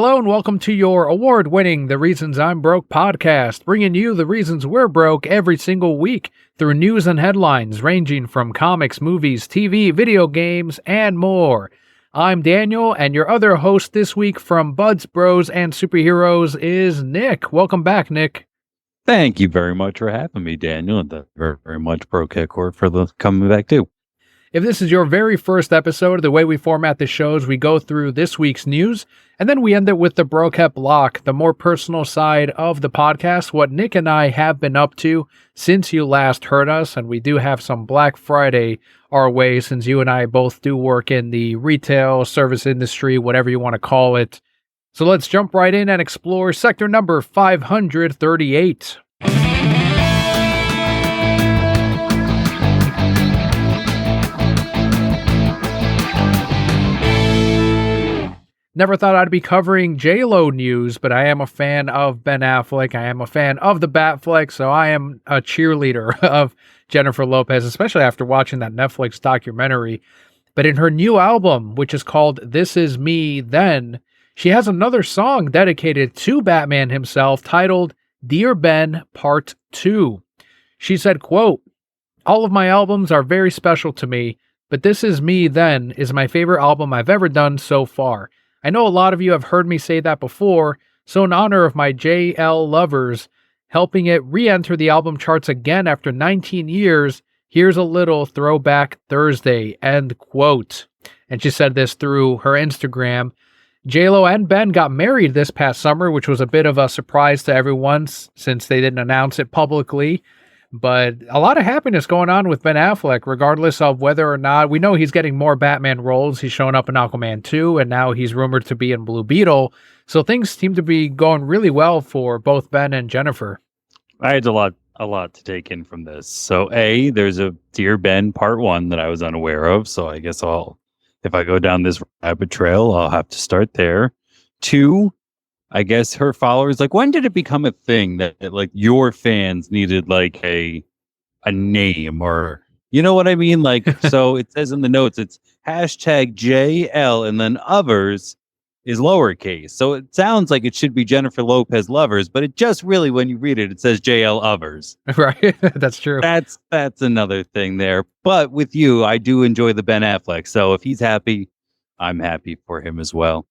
Hello and welcome to your award-winning The Reasons I'm Broke podcast, bringing you the reasons we're broke every single week through news and headlines ranging from comics, movies, TV, video games, and more. I'm Daniel, and your other host this week from Buds, Bros, and Superheroes is Nick. Welcome back, Nick. Thank you very much for having me, Daniel, and very, very much Broke Headcore for the coming back too. If this is your very first episode, the way we format the show is we go through this week's news, and then we end it with the Brokehead block, the more personal side of the podcast, what Nick and I have been up to since you last heard us, and we do have some Black Friday our way since you and I both do work in the retail, service industry, whatever you want to call it. So let's jump right in and explore sector number 538. Never thought I'd be covering J-Lo news, but I am a fan of Ben Affleck. I am a fan of the Batfleck, so I am a cheerleader of Jennifer Lopez, especially after watching that Netflix documentary. But in her new album, which is called This Is Me Then, she has another song dedicated to Batman himself titled Dear Ben Part 2. She said, quote, "All of my albums are very special to me, but This Is Me Then is my favorite album I've ever done so far. I know a lot of you have heard me say that before, so in honor of my JL lovers helping it re-enter the album charts again after 19 years, here's a little throwback Thursday," end quote. And she said this through her Instagram. J-Lo and Ben got married this past summer, which was a bit of a surprise to everyone since they didn't announce it publicly. But a lot of happiness going on with Ben Affleck, regardless of whether or not we know he's getting more Batman roles. He's shown up in Aquaman 2, and now he's rumored to be in Blue Beetle. So things seem to be going really well for both Ben and Jennifer. I had a lot to take in from this. So there's a Dear Ben Part 1 that I was unaware of. So I guess if I go down this rabbit trail, I'll have to start there. 2, I guess her followers, like, when did it become a thing that like your fans needed like a name, or you know what I mean? Like, so it says in the notes, it's hashtag JL and then others is lowercase. So it sounds like it should be Jennifer Lopez lovers, but it just really, when you read it, it says JL others. Right. That's true. That's another thing there. But with you, I do enjoy the Ben Affleck. So if he's happy, I'm happy for him as well.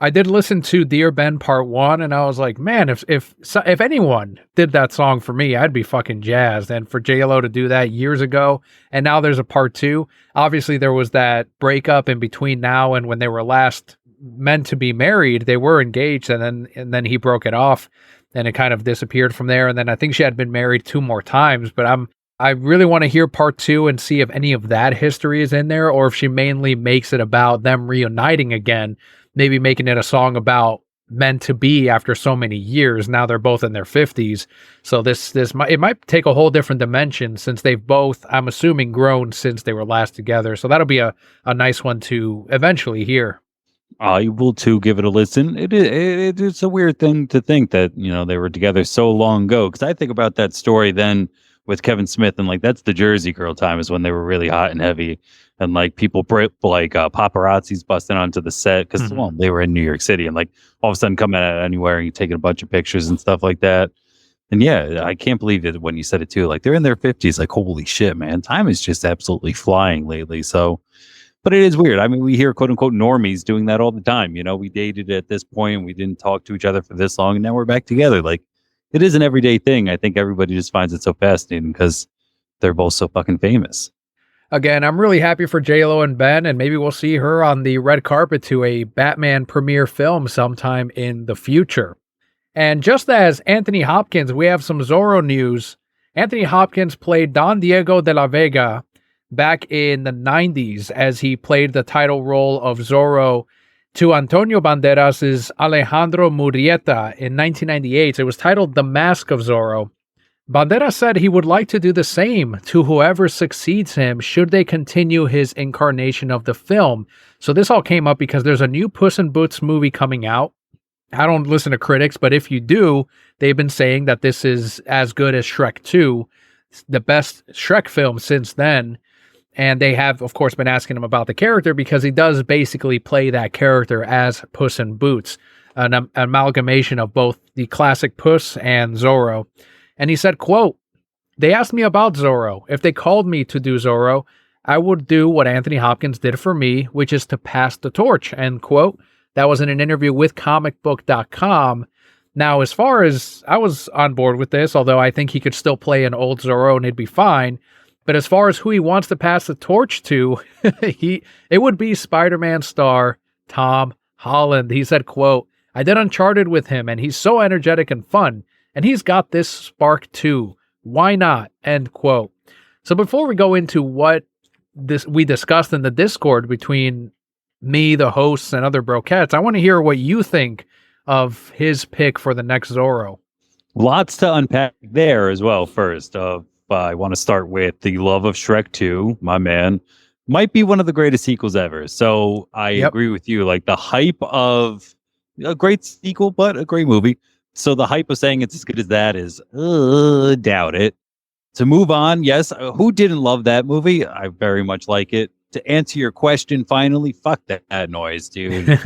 I did listen to Dear Ben Part 1, and I was like, man, if anyone did that song for me, I'd be fucking jazzed. And for J-Lo to do that years ago, and now there's a Part 2. Obviously, there was that breakup in between now and when they were last meant to be married. They were engaged, and then he broke it off, and it kind of disappeared from there. And then I think she had been married 2 more times, but I really want to hear Part 2 and see if any of that history is in there, or if she mainly makes it about them reuniting again. Maybe making it a song about meant to be after so many years. Now they're both in their 50s. So it might take a whole different dimension since they've both, I'm assuming, grown since they were last together. So that'll be a nice one to eventually hear. I will too give it a listen. It's a weird thing to think that, they were together so long ago. Because I think about that story then with Kevin Smith, and like that's the Jersey Girl time, is when they were really hot and heavy, and like people paparazzis busting onto the set because they were in New York City, and like all of a sudden coming out anywhere and taking a bunch of pictures and stuff like that. And yeah, I can't believe it when you said it too. Like they're in their 50s. Like, holy shit, man, time is just absolutely flying lately. So, but it is weird. I mean, we hear quote unquote normies doing that all the time. We dated at this point and we didn't talk to each other for this long, and now we're back together. Like, it is an everyday thing. I think everybody just finds it so fascinating because they're both so fucking famous. Again, I'm really happy for J-Lo and Ben, and maybe we'll see her on the red carpet to a Batman premiere film sometime in the future. And just as Anthony Hopkins, we have some Zorro news. Anthony Hopkins played Don Diego de la Vega back in the 90s as he played the title role of Zorro to Antonio Banderas' Alejandro Murrieta in 1998. It was titled The Mask of Zorro. Banderas said he would like to do the same to whoever succeeds him should they continue his incarnation of the film. So this all came up because there's a new Puss in Boots movie coming out. I don't listen to critics, but if you do, they've been saying that this is as good as Shrek 2, the best Shrek film since then. And they have, of course, been asking him about the character because he does basically play that character as Puss in Boots. an amalgamation of both the classic Puss and Zorro. And he said, quote, "They asked me about Zorro. If they called me to do Zorro, I would do what Anthony Hopkins did for me, which is to pass the torch," end quote. That was in an interview with comicbook.com. Now, as far as I was on board with this, although I think he could still play an old Zorro and it'd be fine. But as far as who he wants to pass the torch to, it would be Spider-Man star Tom Holland. He said, quote, "I did Uncharted with him and he's so energetic and fun. And he's got this spark too. Why not?" End quote. So before we go into what we discussed in the Discord between me, the hosts, and other broquettes, I want to hear what you think of his pick for the next Zorro. Lots to unpack there as well. First, I want to start with the love of Shrek 2, my man. Might be one of the greatest sequels ever. So I agree with you. Like the hype of a great sequel, but a great movie. So the hype of saying it's as good as that is doubt it. To move on, yes, who didn't love that movie? I very much like it. To answer your question, finally, fuck that noise, dude.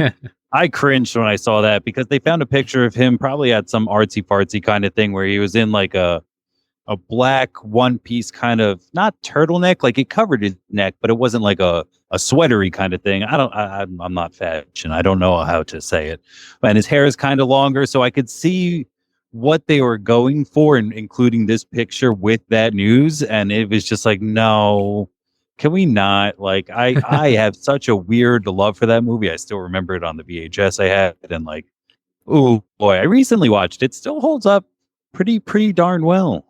I cringed when I saw that because they found a picture of him probably at some artsy fartsy kind of thing where he was in like a black one piece kind of not turtleneck, like it covered his neck, but it wasn't like a sweatery kind of thing. I'm not fashion. I don't know how to say it. And his hair is kind of longer, so I could see what they were going for, and including this picture with that news. And it was just like, no, can we not? Like, I have such a weird love for that movie. I still remember it on the VHS I had, and like, oh boy, I recently watched it. Still holds up pretty darn well.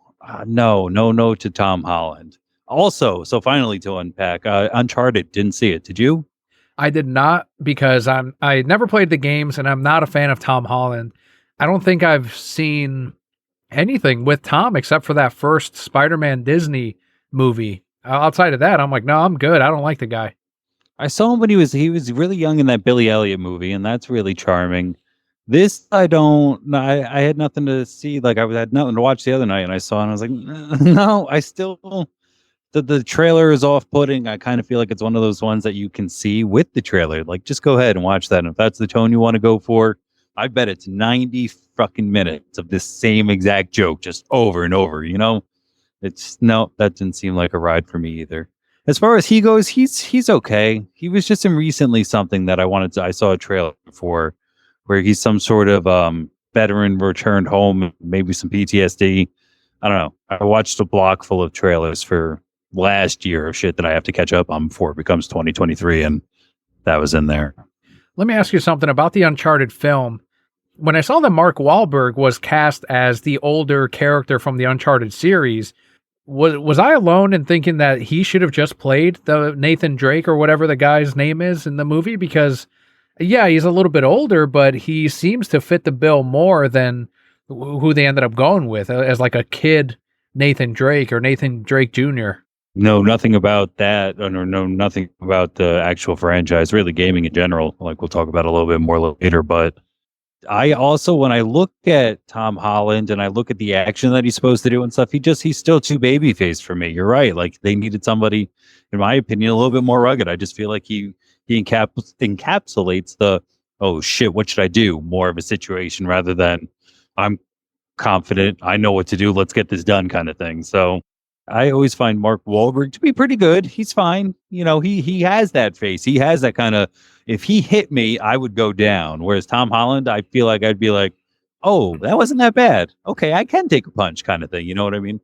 No to Tom Holland. Also, so finally to unpack, Uncharted, didn't see it. Did you? I did not, because I never played the games and I'm not a fan of Tom Holland. I don't think I've seen anything with Tom except for that first Spider-Man Disney movie. Outside of that, I'm like, no, I'm good. I don't like the guy. I saw him when he was really young in that Billy Elliot movie, and that's really charming. This I don't. No, I had nothing to see. Like I had nothing to watch the other night, and I saw it, and I was like, no. I still the trailer is off-putting. I kind of feel like it's one of those ones that you can see with the trailer. Like, just go ahead and watch that. And if that's the tone you want to go for, I bet it's 90 fucking minutes of this same exact joke just over and over. You know, it's no, that didn't seem like a ride for me either. As far as he goes, he's okay. He was just in recently something that I saw a trailer for, where he's some sort of veteran returned home, maybe some PTSD. I don't know. I watched a block full of trailers for last year of shit that I have to catch up on before it becomes 2023, and that was in there. Let me ask you something about the Uncharted film. When I saw that Mark Wahlberg was cast as the older character from the Uncharted series, was I alone in thinking that he should have just played the Nathan Drake or whatever the guy's name is in the movie? Because yeah, he's a little bit older, but he seems to fit the bill more than who they ended up going with as like a kid Nathan Drake or Nathan Drake Jr. Know nothing about that, or know nothing about the actual franchise, really gaming in general. Like we'll talk about a little bit more later. But I also, when I look at Tom Holland and I look at the action that he's supposed to do and stuff, he's still too baby faced for me. You're right. Like they needed somebody, in my opinion, a little bit more rugged. I just feel like he encapsulates the, oh shit, what should I do? More of a situation rather than I'm confident, I know what to do, let's get this done kind of thing. So I always find Mark Wahlberg to be pretty good. He's fine. You know, he has that face. He has that kind of, if he hit me, I would go down. Whereas Tom Holland, I feel like I'd be like, oh, that wasn't that bad. Okay, I can take a punch kind of thing. You know what I mean?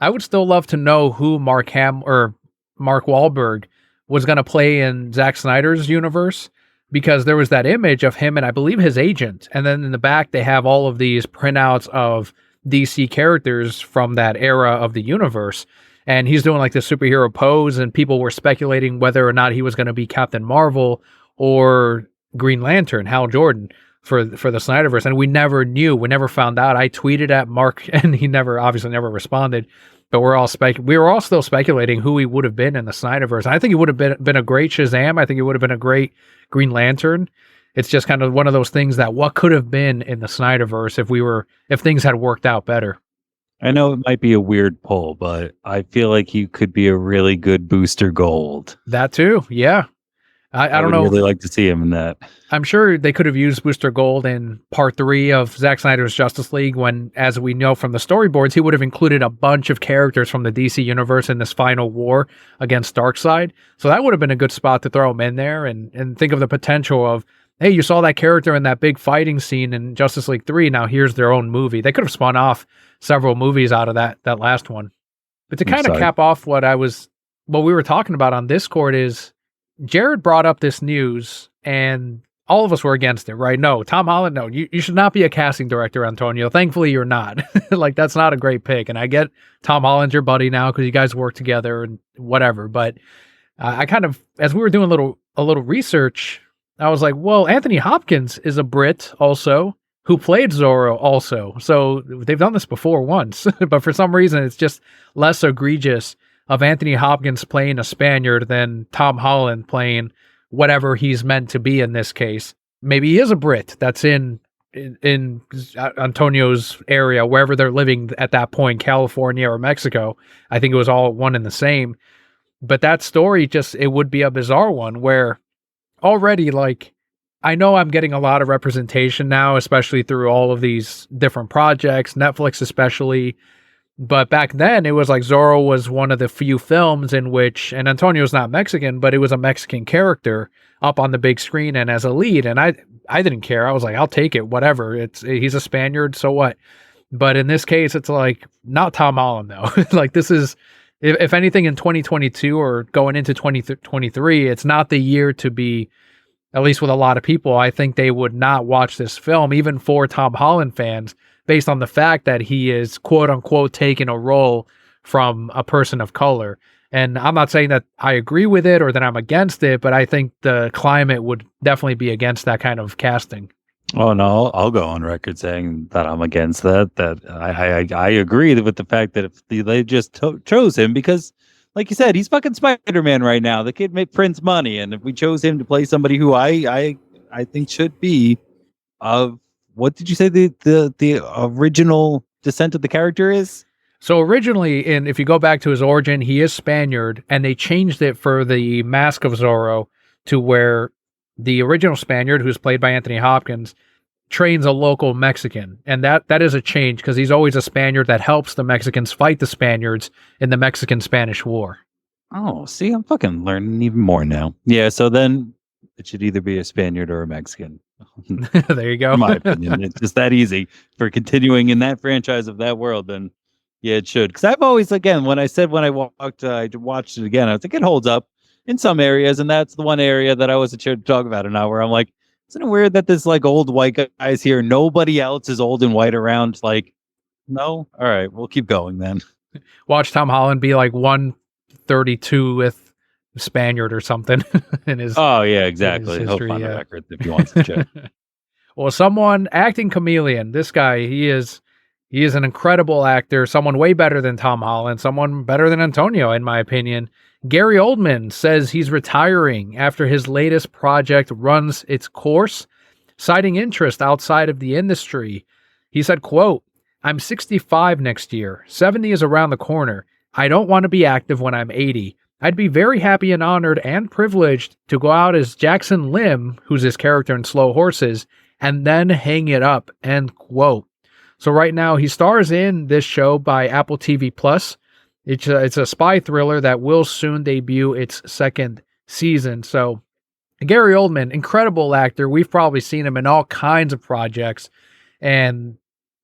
I would still love to know who Mark Wahlberg was going to play in Zack Snyder's universe, because there was that image of him and I believe his agent. And then in the back, they have all of these printouts of DC characters from that era of the universe. And he's doing like the superhero pose, and people were speculating whether or not he was going to be Captain Marvel or Green Lantern, Hal Jordan, for the Snyderverse. And we never knew. We never found out. I tweeted at Mark and he obviously never responded. But we were all still speculating who he would have been in the Snyderverse. I think he would have been a great Shazam. I think he would have been a great Green Lantern. It's just kind of one of those things that what could have been in the Snyderverse if things had worked out better. I know it might be a weird pull, but I feel like he could be a really good Booster Gold. That too, yeah. I I don't would know. really like to see him in that. I'm sure they could have used Booster Gold in part 3 of Zack Snyder's Justice League when, as we know from the storyboards, he would have included a bunch of characters from the DC universe in this final war against Darkseid. So that would have been a good spot to throw him in there and think of the potential of, hey, you saw that character in that big fighting scene in Justice League 3, now here's their own movie. They could have spun off several movies out of that last one. But to I'm kind of sorry. cap off what we were talking about on Discord is Jared brought up this news and all of us were against it, right? No, Tom Holland, no, you should not be a casting director, Antonio. Thankfully, you're not. Like, that's not a great pick. And I get Tom Holland's your buddy now because you guys work together and whatever. But I kind of, as we were doing a little research, I was like, well, Anthony Hopkins is a Brit also who played Zorro also. So they've done this before once, but for some reason, it's just less egregious of Anthony Hopkins playing a Spaniard than Tom Holland playing whatever he's meant to be in this case. Maybe he is a Brit that's in Antonio's area, wherever they're living at that point, California or Mexico. I think it was all one and the same. But that story it would be a bizarre one where already, like, I know I'm getting a lot of representation now, especially through all of these different projects, Netflix especially. But back then, it was like Zorro was one of the few films in which, and Antonio's not Mexican, but it was a Mexican character up on the big screen and as a lead. And I didn't care. I was like, I'll take it, whatever. He's a Spaniard, so what? But in this case, it's like not Tom Holland though. Like, this is, if anything, in 2022 or going into 2023, it's not the year to be. At least with a lot of people, I think they would not watch this film, even for Tom Holland fans, based on the fact that he is quote unquote taking a role from a person of color. And I'm not saying that I agree with it or that I'm against it, but I think the climate would definitely be against that kind of casting. Oh no, I'll go on record saying that I'm against that. That I agree with the fact that if they just chose him because, like you said, he's fucking Spider-Man right now. The kid prints money, and if we chose him to play somebody who I think should be of what did you say the original descent of the character is? So originally, if you go back to his origin, he is Spaniard, and they changed it for the Mask of Zorro to where the original Spaniard, who's played by Anthony Hopkins, trains a local Mexican. And that is a change because he's always a Spaniard that helps the Mexicans fight the Spaniards in the Mexican-Spanish War. Oh, see, I'm fucking learning even more now. Yeah, so then it should either be a Spaniard or a Mexican. There you go. In my opinion, it's just that easy for continuing in that franchise of that world. Then, yeah, it should. Because I've always, again, when I watched it again, I was like, it holds up in some areas, and that's the one area that I wasn't sure to talk about or not. Where I'm like, isn't it weird that this like old white guy is here? Nobody else is old and white around. Like, no, all right, we'll keep going then. Watch Tom Holland be like 132 with Spaniard or something in his. Oh yeah, exactly. He'll history, find a record if he wants to check. Well, someone acting chameleon. This guy, he is an incredible actor. Someone way better than Tom Holland. Someone better than Antonio, in my opinion. Gary Oldman says he's retiring after his latest project runs its course, citing interest outside of the industry. He said, quote, "I'm 65 next year. 70 is around the corner. I don't want to be active when I'm 80. I'd be very happy and honored and privileged to go out as Jackson Lim, who's his character in Slow Horses, and then hang it up," end quote. So right now he stars in this show by Apple TV Plus. It's a spy thriller that will soon debut its second season. So Gary Oldman, incredible actor. We've probably seen him in all kinds of projects, and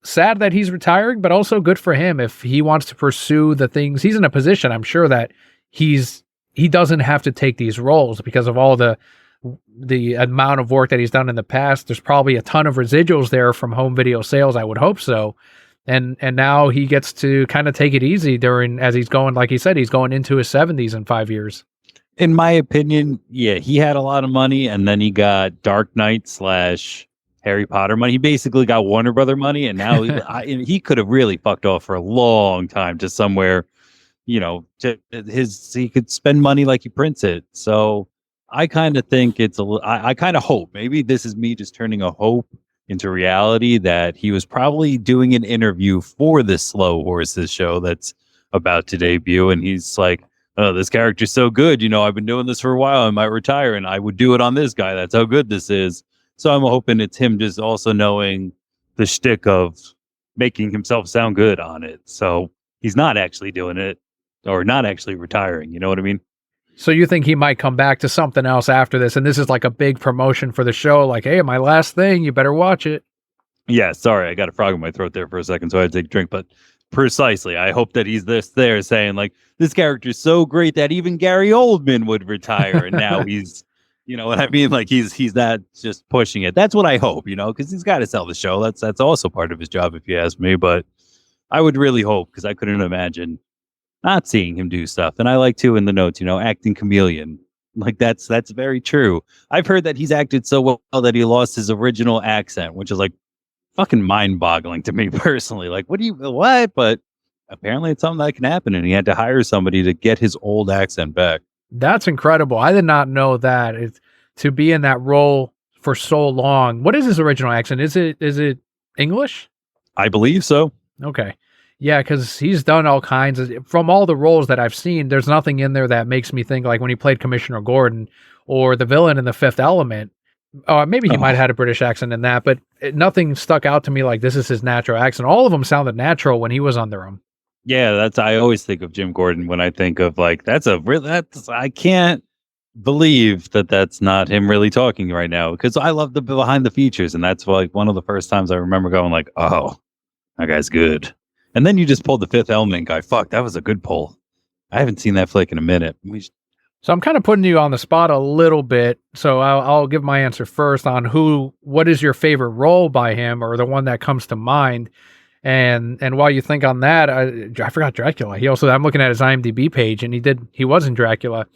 sad that he's retiring, but also good for him if he wants to pursue the things. He's in a position, I'm sure, that he doesn't have to take these roles because of all the amount of work that he's done in the past. There's probably a ton of residuals there from home video sales. I would hope so. And now he gets to kind of take it easy as he's going, like he said, he's going into his 70s in 5 years. In my opinion, yeah, he had a lot of money, and then he got Dark Knight / Harry Potter money. He basically got Warner Brother money, and now he could have really fucked off for a long time to somewhere, he could spend money like he prints it. So I kind of think I kind of hope, maybe this is me just turning a hope into reality, that he was probably doing an interview for this Slow Horses show that's about to debut, and he's like, oh, this character's so good. I've been doing this for a while. I might retire and I would do it on this guy. That's how good this is. So I'm hoping it's him just also knowing the shtick of making himself sound good on it. So he's not actually doing it or not actually retiring. You know what I mean? So you think he might come back to something else after this, and this is like a big promotion for the show, like, hey, my last thing, you better watch it. Yeah, sorry, I got a frog in my throat there for a second, so I had to take a drink. But precisely, I hope that he's there saying like this character's so great that even Gary Oldman would retire, and now he's, you know what I mean? Like he's not just pushing it. That's what I hope, because he's got to sell the show. That's also part of his job, if you ask me. But I would really hope, because I couldn't imagine not seeing him do stuff. And I like to in the notes, acting chameleon. Like that's very true. I've heard that he's acted so well that he lost his original accent, which is like fucking mind-boggling to me personally. Like, what? But apparently it's something that can happen, and he had to hire somebody to get his old accent back. That's incredible. I did not know that. To be in that role for so long. What is his original accent? Is it English? I believe so. Okay. Yeah, because he's done all kinds of, from all the roles that I've seen, there's nothing in there that makes me think like when he played Commissioner Gordon or the villain in The Fifth Element. Maybe he might have had a British accent in that, but nothing stuck out to me like this is his natural accent. All of them sounded natural when he was under them. Yeah, I always think of Jim Gordon when I think of like, I can't believe that that's not him really talking right now, because I love the behind the features, and that's like one of the first times I remember going like, oh, that guy's good. And then you just pulled the Fifth Element guy. Fuck, that was a good pull. I haven't seen that flick in a minute. So I'm kind of putting you on the spot a little bit. So I'll give my answer first on what is your favorite role by him, or the one that comes to mind. And while you think on that, I forgot Dracula. I'm looking at his IMDb page, and he was in Dracula,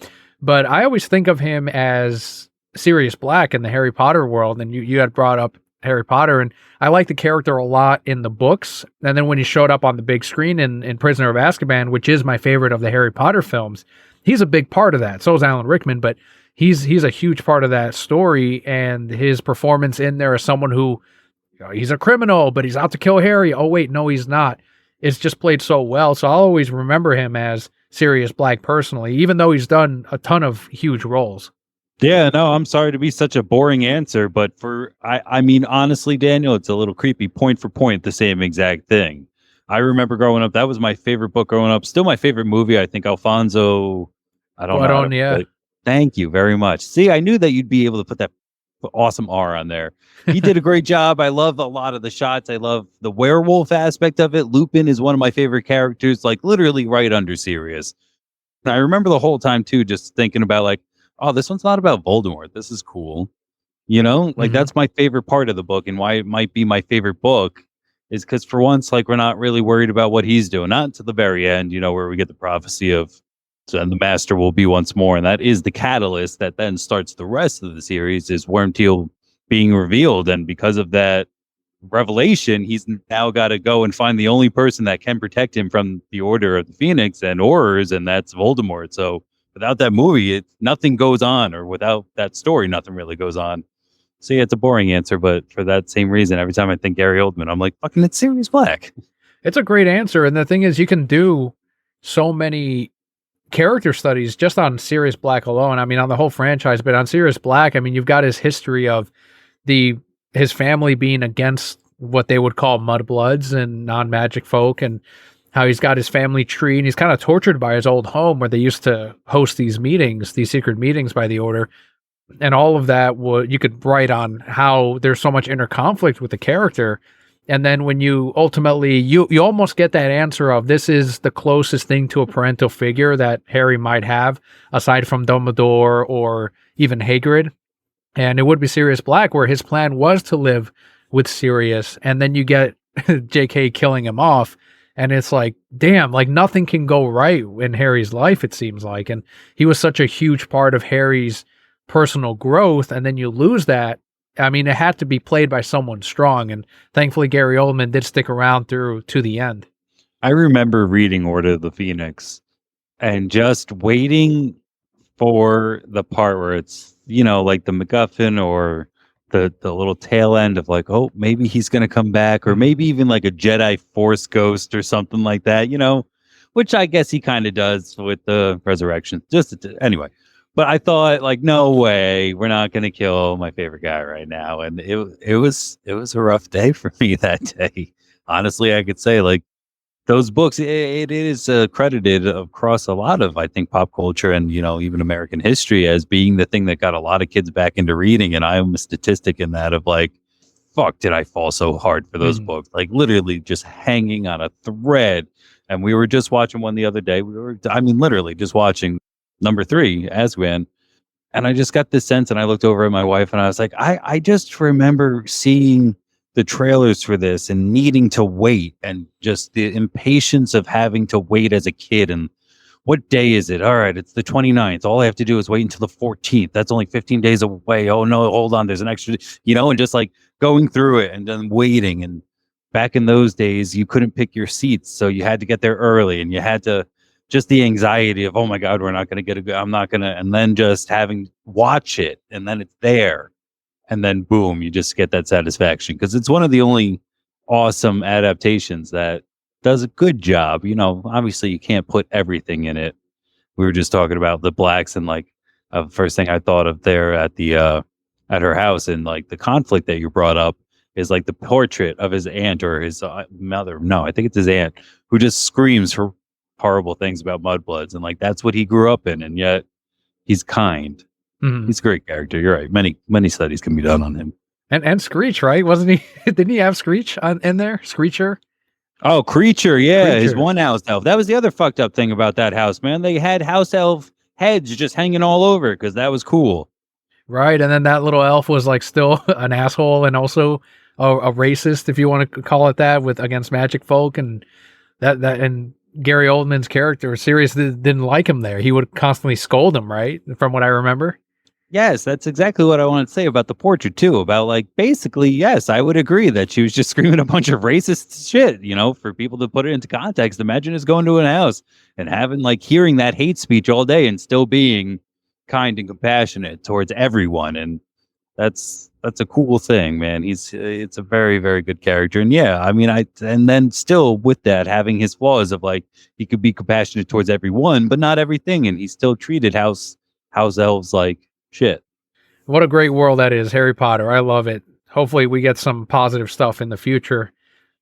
but I always think of him as Sirius Black in the Harry Potter world. And you had brought up Harry Potter, and I like the character a lot in the books. And then when he showed up on the big screen in Prisoner of Azkaban, which is my favorite of the Harry Potter films, he's a big part of that. So is Alan Rickman, but he's a huge part of that story. And his performance in there as someone who, he's a criminal, but he's out to kill Harry. Oh wait, no, he's not. It's just played so well. So I'll always remember him as Sirius Black personally, even though he's done a ton of huge roles. Yeah, no, I'm sorry to be such a boring answer, but I mean, honestly, Daniel, it's a little creepy. Point for point, the same exact thing. I remember growing up, that was my favorite book growing up. Still my favorite movie. I think Alfonso, I don't know. Yeah. Thank you very much. See, I knew that you'd be able to put that awesome R on there. He did a great job. I love a lot of the shots. I love the werewolf aspect of it. Lupin is one of my favorite characters, like literally right under Sirius. And I remember the whole time too, just thinking about like, oh, this one's not about Voldemort. This is cool. That's my favorite part of the book, and why it might be my favorite book is because for once, like, we're not really worried about what he's doing. Not to the very end, where we get the prophecy of and the master will be once more. And that is the catalyst that then starts the rest of the series, is Wormtail being revealed. And because of that revelation, he's now got to go and find the only person that can protect him from the Order of the Phoenix and horrors, and that's Voldemort. So without that movie, nothing goes on, or without that story, nothing really goes on. So yeah, it's a boring answer, but for that same reason, every time I think Gary Oldman, I'm like, fucking, it's Sirius Black. It's a great answer. And the thing is, you can do so many character studies just on Sirius Black alone. I mean, on the whole franchise, but on Sirius Black, I mean, you've got his history of his family being against what they would call mudbloods and non-magic folk, and how he's got his family tree, and he's kind of tortured by his old home where they used to host these meetings, these secret meetings by the Order. And all of that, you could write on how there's so much inner conflict with the character. And then when you ultimately, you almost get that answer of, this is the closest thing to a parental figure that Harry might have, aside from Dumbledore or even Hagrid. And it would be Sirius Black, where his plan was to live with Sirius. And then you get JK killing him off. And it's like, damn, like nothing can go right in Harry's life, it seems like. And he was such a huge part of Harry's personal growth. And then you lose that. I mean, it had to be played by someone strong. And thankfully, Gary Oldman did stick around through to the end. I remember reading Order of the Phoenix and just waiting for the part where it's, like the MacGuffin or the little tail end of like, oh, maybe he's going to come back, or maybe even like a Jedi Force ghost or something like that, which I guess he kind of does with the resurrection. Anyway, but I thought like, no way, we're not going to kill my favorite guy right now, and it was a rough day for me that day. Honestly, I could say like those books, it is credited across a lot of, I think, pop culture and, even American history as being the thing that got a lot of kids back into reading. And I'm a statistic in that of like, fuck, did I fall so hard for those Mhm. books? Like literally just hanging on a thread. And we were just watching one the other day. Literally just watching number 3, Aswan. And I just got this sense, and I looked over at my wife, and I was like, I just remember seeing the trailers for this and needing to wait, and just the impatience of having to wait as a kid. And what day is it? All right, it's the 29th. All I have to do is wait until the 14th. That's only 15 days away. Oh no, hold on, there's an extra, and just like going through it and then waiting. And back in those days, you couldn't pick your seats, so you had to get there early, and you had to just the anxiety of, oh my God, we're not going to get I'm not going to, and then just having watch it, and then it's there, and then boom, you just get that satisfaction because it's one of the only awesome adaptations that does a good job. Obviously you can't put everything in it. We were just talking about the blacks, and like first thing I thought of there at the at her house, and like the conflict that you brought up is like the portrait of his aunt or his mother. No, I think it's his aunt who just screams for horrible things about mudbloods, and like that's what he grew up in, and yet he's kind. Mhm. He's a great character. You're right. Many studies can be done on him. And Screech, right? Wasn't he? Didn't he have Screech in there? Screecher, Oh, Creature, yeah, his Creature, one house elf. That was the other fucked up thing about that house, man. They had house elf heads just hanging all over because that was cool. right? And then that little elf was like still an asshole and also a racist, if you want to call it that, with against magic folk, and and Gary Oldman's character, Sirius didn't like him there. He would constantly scold him, right? From what I remember. Yes, that's exactly what I wanted to say about the portrait too. About like basically, yes, I would agree that she was just screaming a bunch of racist shit. For people to put it into context, imagine us going to an house and having like hearing that hate speech all day and still being kind and compassionate towards everyone. And that's a cool thing, man. It's a very very good character. And yeah, and then still with that having his flaws of like he could be compassionate towards everyone, but not everything, and he still treated house elves like shit. What a great world that is, Harry Potter. I love it. Hopefully, we get some positive stuff in the future.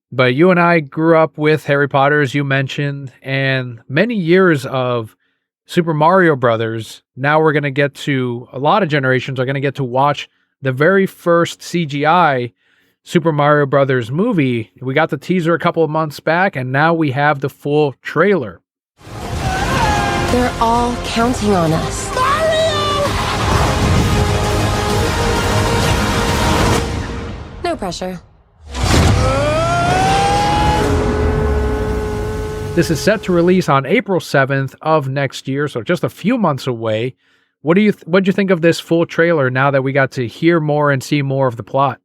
But you and I grew up with Harry Potter, as you mentioned, and many years of Super Mario Brothers. Now we're going to get to, a lot of generations are going to get to watch the very first CGI Super Mario Brothers movie. We got the teaser a couple of months back, and now we have the full trailer. They're all counting on us. No pressure. This is set to release on April 7th of next year, so just a few months away. What'd you think of this full trailer now that we got to hear more and see more of the plot?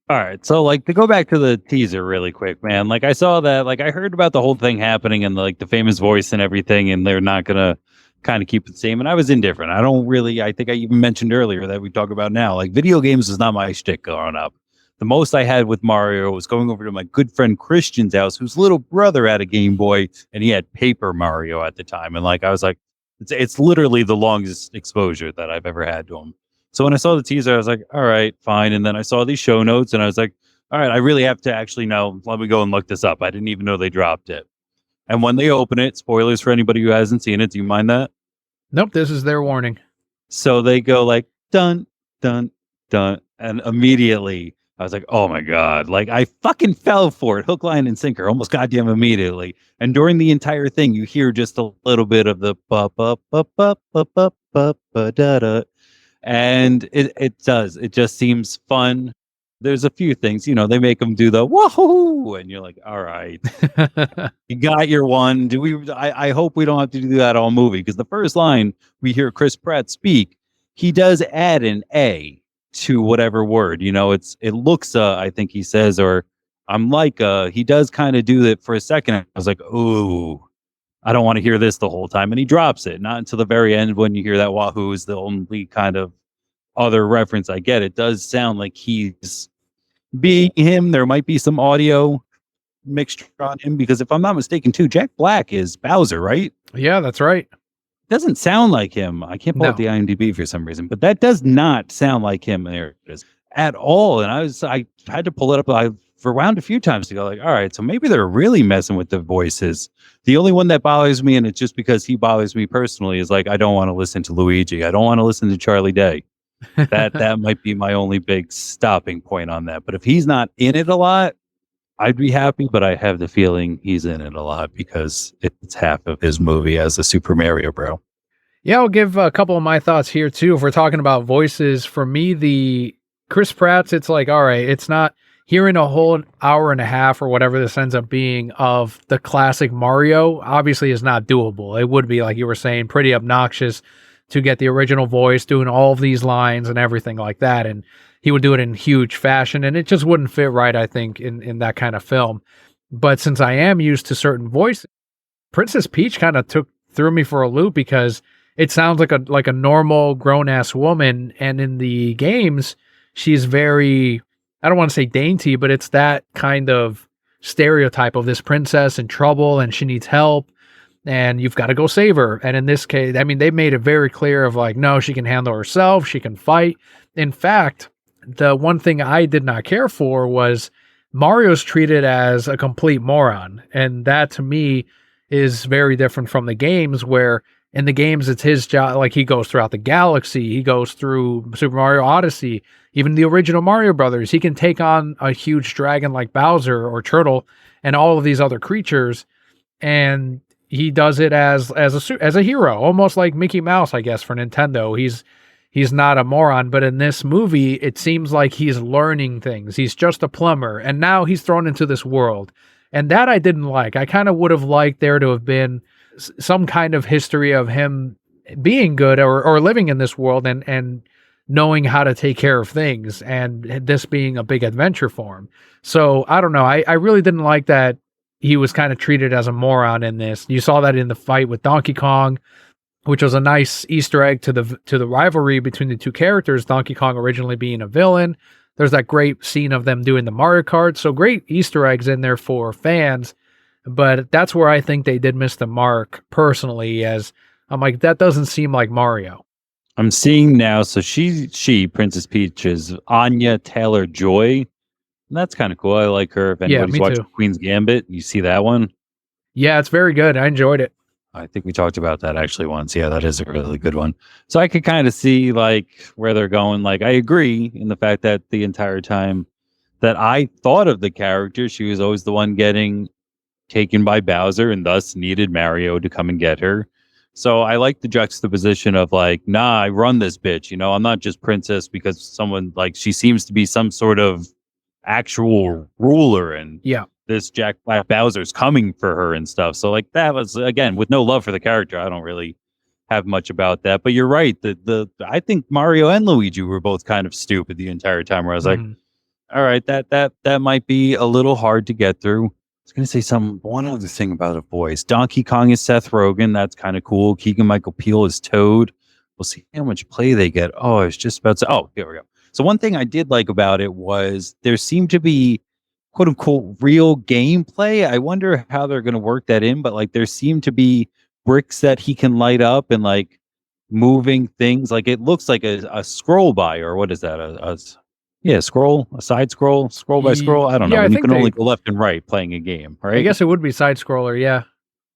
All right, so like to go back to the teaser really quick, man. Like I saw that, like I heard about the whole thing happening and like the famous voice and everything, and they're not gonna kind of keep it the same. And I was indifferent. I don't really. I think I even mentioned earlier that we talk about now. Like video games is not my shtick growing up. The most I had with Mario was going over to my good friend Christian's house, whose little brother had a Game Boy, and he had Paper Mario at the time. And like I was like, it's literally the longest exposure that I've ever had to him. So when I saw the teaser, I was like, all right, fine. And then I saw these show notes, and I was like, all right, I really have to actually know. Let me go and look this up. I didn't even know they dropped it. And when they open it, spoilers for anybody who hasn't seen it. Do you mind that? Nope, this is their warning. So they go like dun dun dun, and immediately I was like, "Oh my god!" Like I fucking fell for it, hook, line, and sinker, almost goddamn immediately. And during the entire thing, you hear just a little bit of the ba ba ba ba ba ba ba ba da da, and it just seems fun. There's a few things, they make them do the wahoo, and you're like, "All right, you got your one." I hope we don't have to do that all movie because the first line we hear Chris Pratt speak, he does add an A to whatever word. It looks. I think he says, or I'm like. He does kind of do that for a second. I was like, ooh, I don't want to hear this the whole time, and he drops it. Not until the very end when you hear that wahoo is the only kind of other reference I get. It does sound like he's being him. There might be some audio mixture on him? Because if I'm not mistaken, too, Jack Black is Bowser, right? Yeah, that's right. Doesn't sound like him. I can't pull up No. the IMDb for some reason, but that does not sound like him. There it is at all. And I had to pull it up. I rewound a few times to go like, all right, so maybe they're really messing with the voices. The only one that bothers me, and it's just because he bothers me personally, is like I don't want to listen to Luigi. I don't want to listen to Charlie Day. That might be my only big stopping point on that. But if he's not in it a lot, I'd be happy, but I have the feeling he's in it a lot because it's half of his movie as a Super Mario Bro. Yeah, I'll give a couple of my thoughts here too. If we're talking about voices, for me, the Chris Pratt's, it's like, all right, it's not hearing a whole hour and a half or whatever this ends up being of the classic Mario, obviously is not doable. It would be, like you were saying, pretty obnoxious to get the original voice doing all of these lines and everything like that. And he would do it in huge fashion, and it just wouldn't fit right, I think, in that kind of film. But since I am used to certain voices, Princess Peach kind of threw me for a loop because it sounds like a normal grown ass woman, and in the games, she's very, I don't want to say dainty, but it's that kind of stereotype of this princess in trouble and she needs help and you've got to go save her. And in this case, I mean, they made it very clear of like, no, she can handle herself. She can fight. In fact, the one thing I did not care for was Mario's treated as a complete moron. And that to me is very different from the games, where in the games it's his job. Like he goes throughout the galaxy. He goes through Super Mario Odyssey, even the original Mario Brothers. He can take on a huge dragon like Bowser or Turtle and all of these other creatures. And he does it as a hero, almost like Mickey Mouse, I guess, for Nintendo. He's not a moron, but in this movie, it seems like he's learning things. He's just a plumber, and now he's thrown into this world. And that I didn't like. I kind of would have liked there to have been some kind of history of him being good or living in this world and knowing how to take care of things, and this being a big adventure for him. So I don't know. I really didn't like that he was kind of treated as a moron in this. You saw that in the fight with Donkey Kong, which was a nice Easter egg to the rivalry between the two characters, Donkey Kong originally being a villain. There's that great scene of them doing the Mario Kart. So great Easter eggs in there for fans. But that's where I think they did miss the mark personally, as I'm like, that doesn't seem like Mario. I'm seeing now. So she Princess Peach is Anya Taylor-Joy. And that's kind of cool. I like her. If anybody's watching Queen's Gambit, you see that one? Yeah, it's very good. I enjoyed it. I think we talked about that actually once. Yeah, that is a really good one. So I could kind of see like where they're going. Like I agree in the fact that the entire time that I thought of the character, she was always the one getting taken by Bowser and thus needed Mario to come and get her. So I like the juxtaposition of like, nah, I run this bitch. You know, I'm not just princess because someone like she seems to be some sort of actual ruler, and this Jack Black Bowser's coming for her and stuff. So like that was, again, with no love for the character, I don't really have much about that. But you're right. I think Mario and Luigi were both kind of stupid the entire time, where I was like, all right, that might be a little hard to get through. I was going to say one other thing about a voice. Donkey Kong is Seth Rogen. That's kind of cool. Keegan-Michael Peele is Toad. We'll see how much play they get. Oh, I was just about to, here we go. So one thing I did like about it was there seemed to be quote unquote real gameplay. I wonder how they're going to work that in, but like there seemed to be bricks that he can light up and like moving things. Like it looks like a scroll by, or what is that? A side scroll by scroll. I don't know. And you can only go left and right playing a game, right? I guess it would be side scroller. Yeah.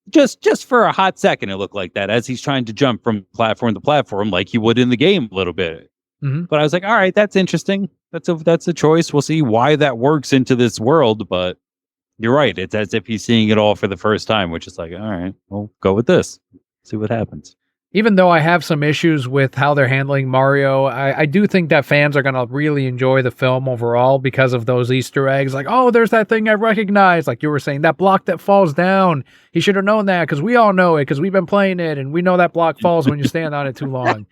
Just for a hot second, it looked like that as he's trying to jump from platform to platform, like he would in the game a little bit. But I was like, all right, that's interesting. That's a choice. We'll see why that works into this world. But you're right. It's as if he's seeing it all for the first time, which is like, all right, we'll go with this. See what happens. Even though I have some issues with how they're handling Mario, I do think that fans are going to really enjoy the film overall because of those Easter eggs. Like, oh, there's that thing I recognize. Like you were saying, that block that falls down. He should have known that because we all know it because we've been playing it and we know that block falls when you stand on it too long.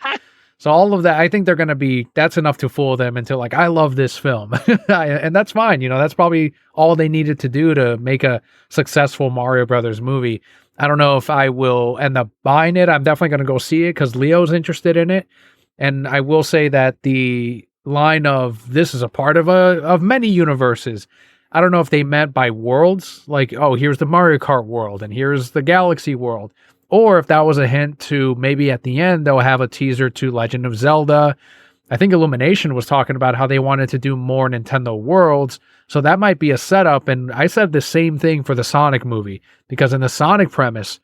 So all of that, I think they're going to be, that's enough to fool them into like, I love this film. And that's fine. You know, that's probably all they needed to do to make a successful Mario Brothers movie. I don't know if I will end up buying it. I'm definitely going to go see it because Leo's interested in it. And I will say that the line of this is a part of many universes, I don't know if they meant by worlds, like, oh, here's the Mario Kart world and here's the Galaxy world, or if that was a hint to maybe at the end they'll have a teaser to Legend of Zelda. I think Illumination was talking about how they wanted to do more Nintendo worlds, so that might be a setup. And I said the same thing for the Sonic movie, because in the Sonic premise,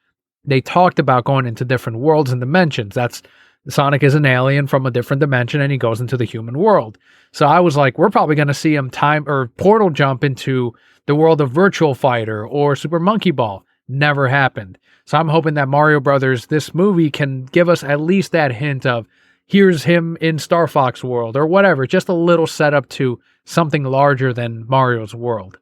they talked about going into different worlds and dimensions. That's Sonic is an alien from a different dimension and he goes into the human world. So I was like, we're probably going to see him time or portal jump into the world of Virtual Fighter or Super Monkey Ball. Never happened. So I'm hoping that Mario Brothers, this movie, can give us at least that hint of here's him in Star Fox world or whatever, just a little setup to something larger than Mario's world.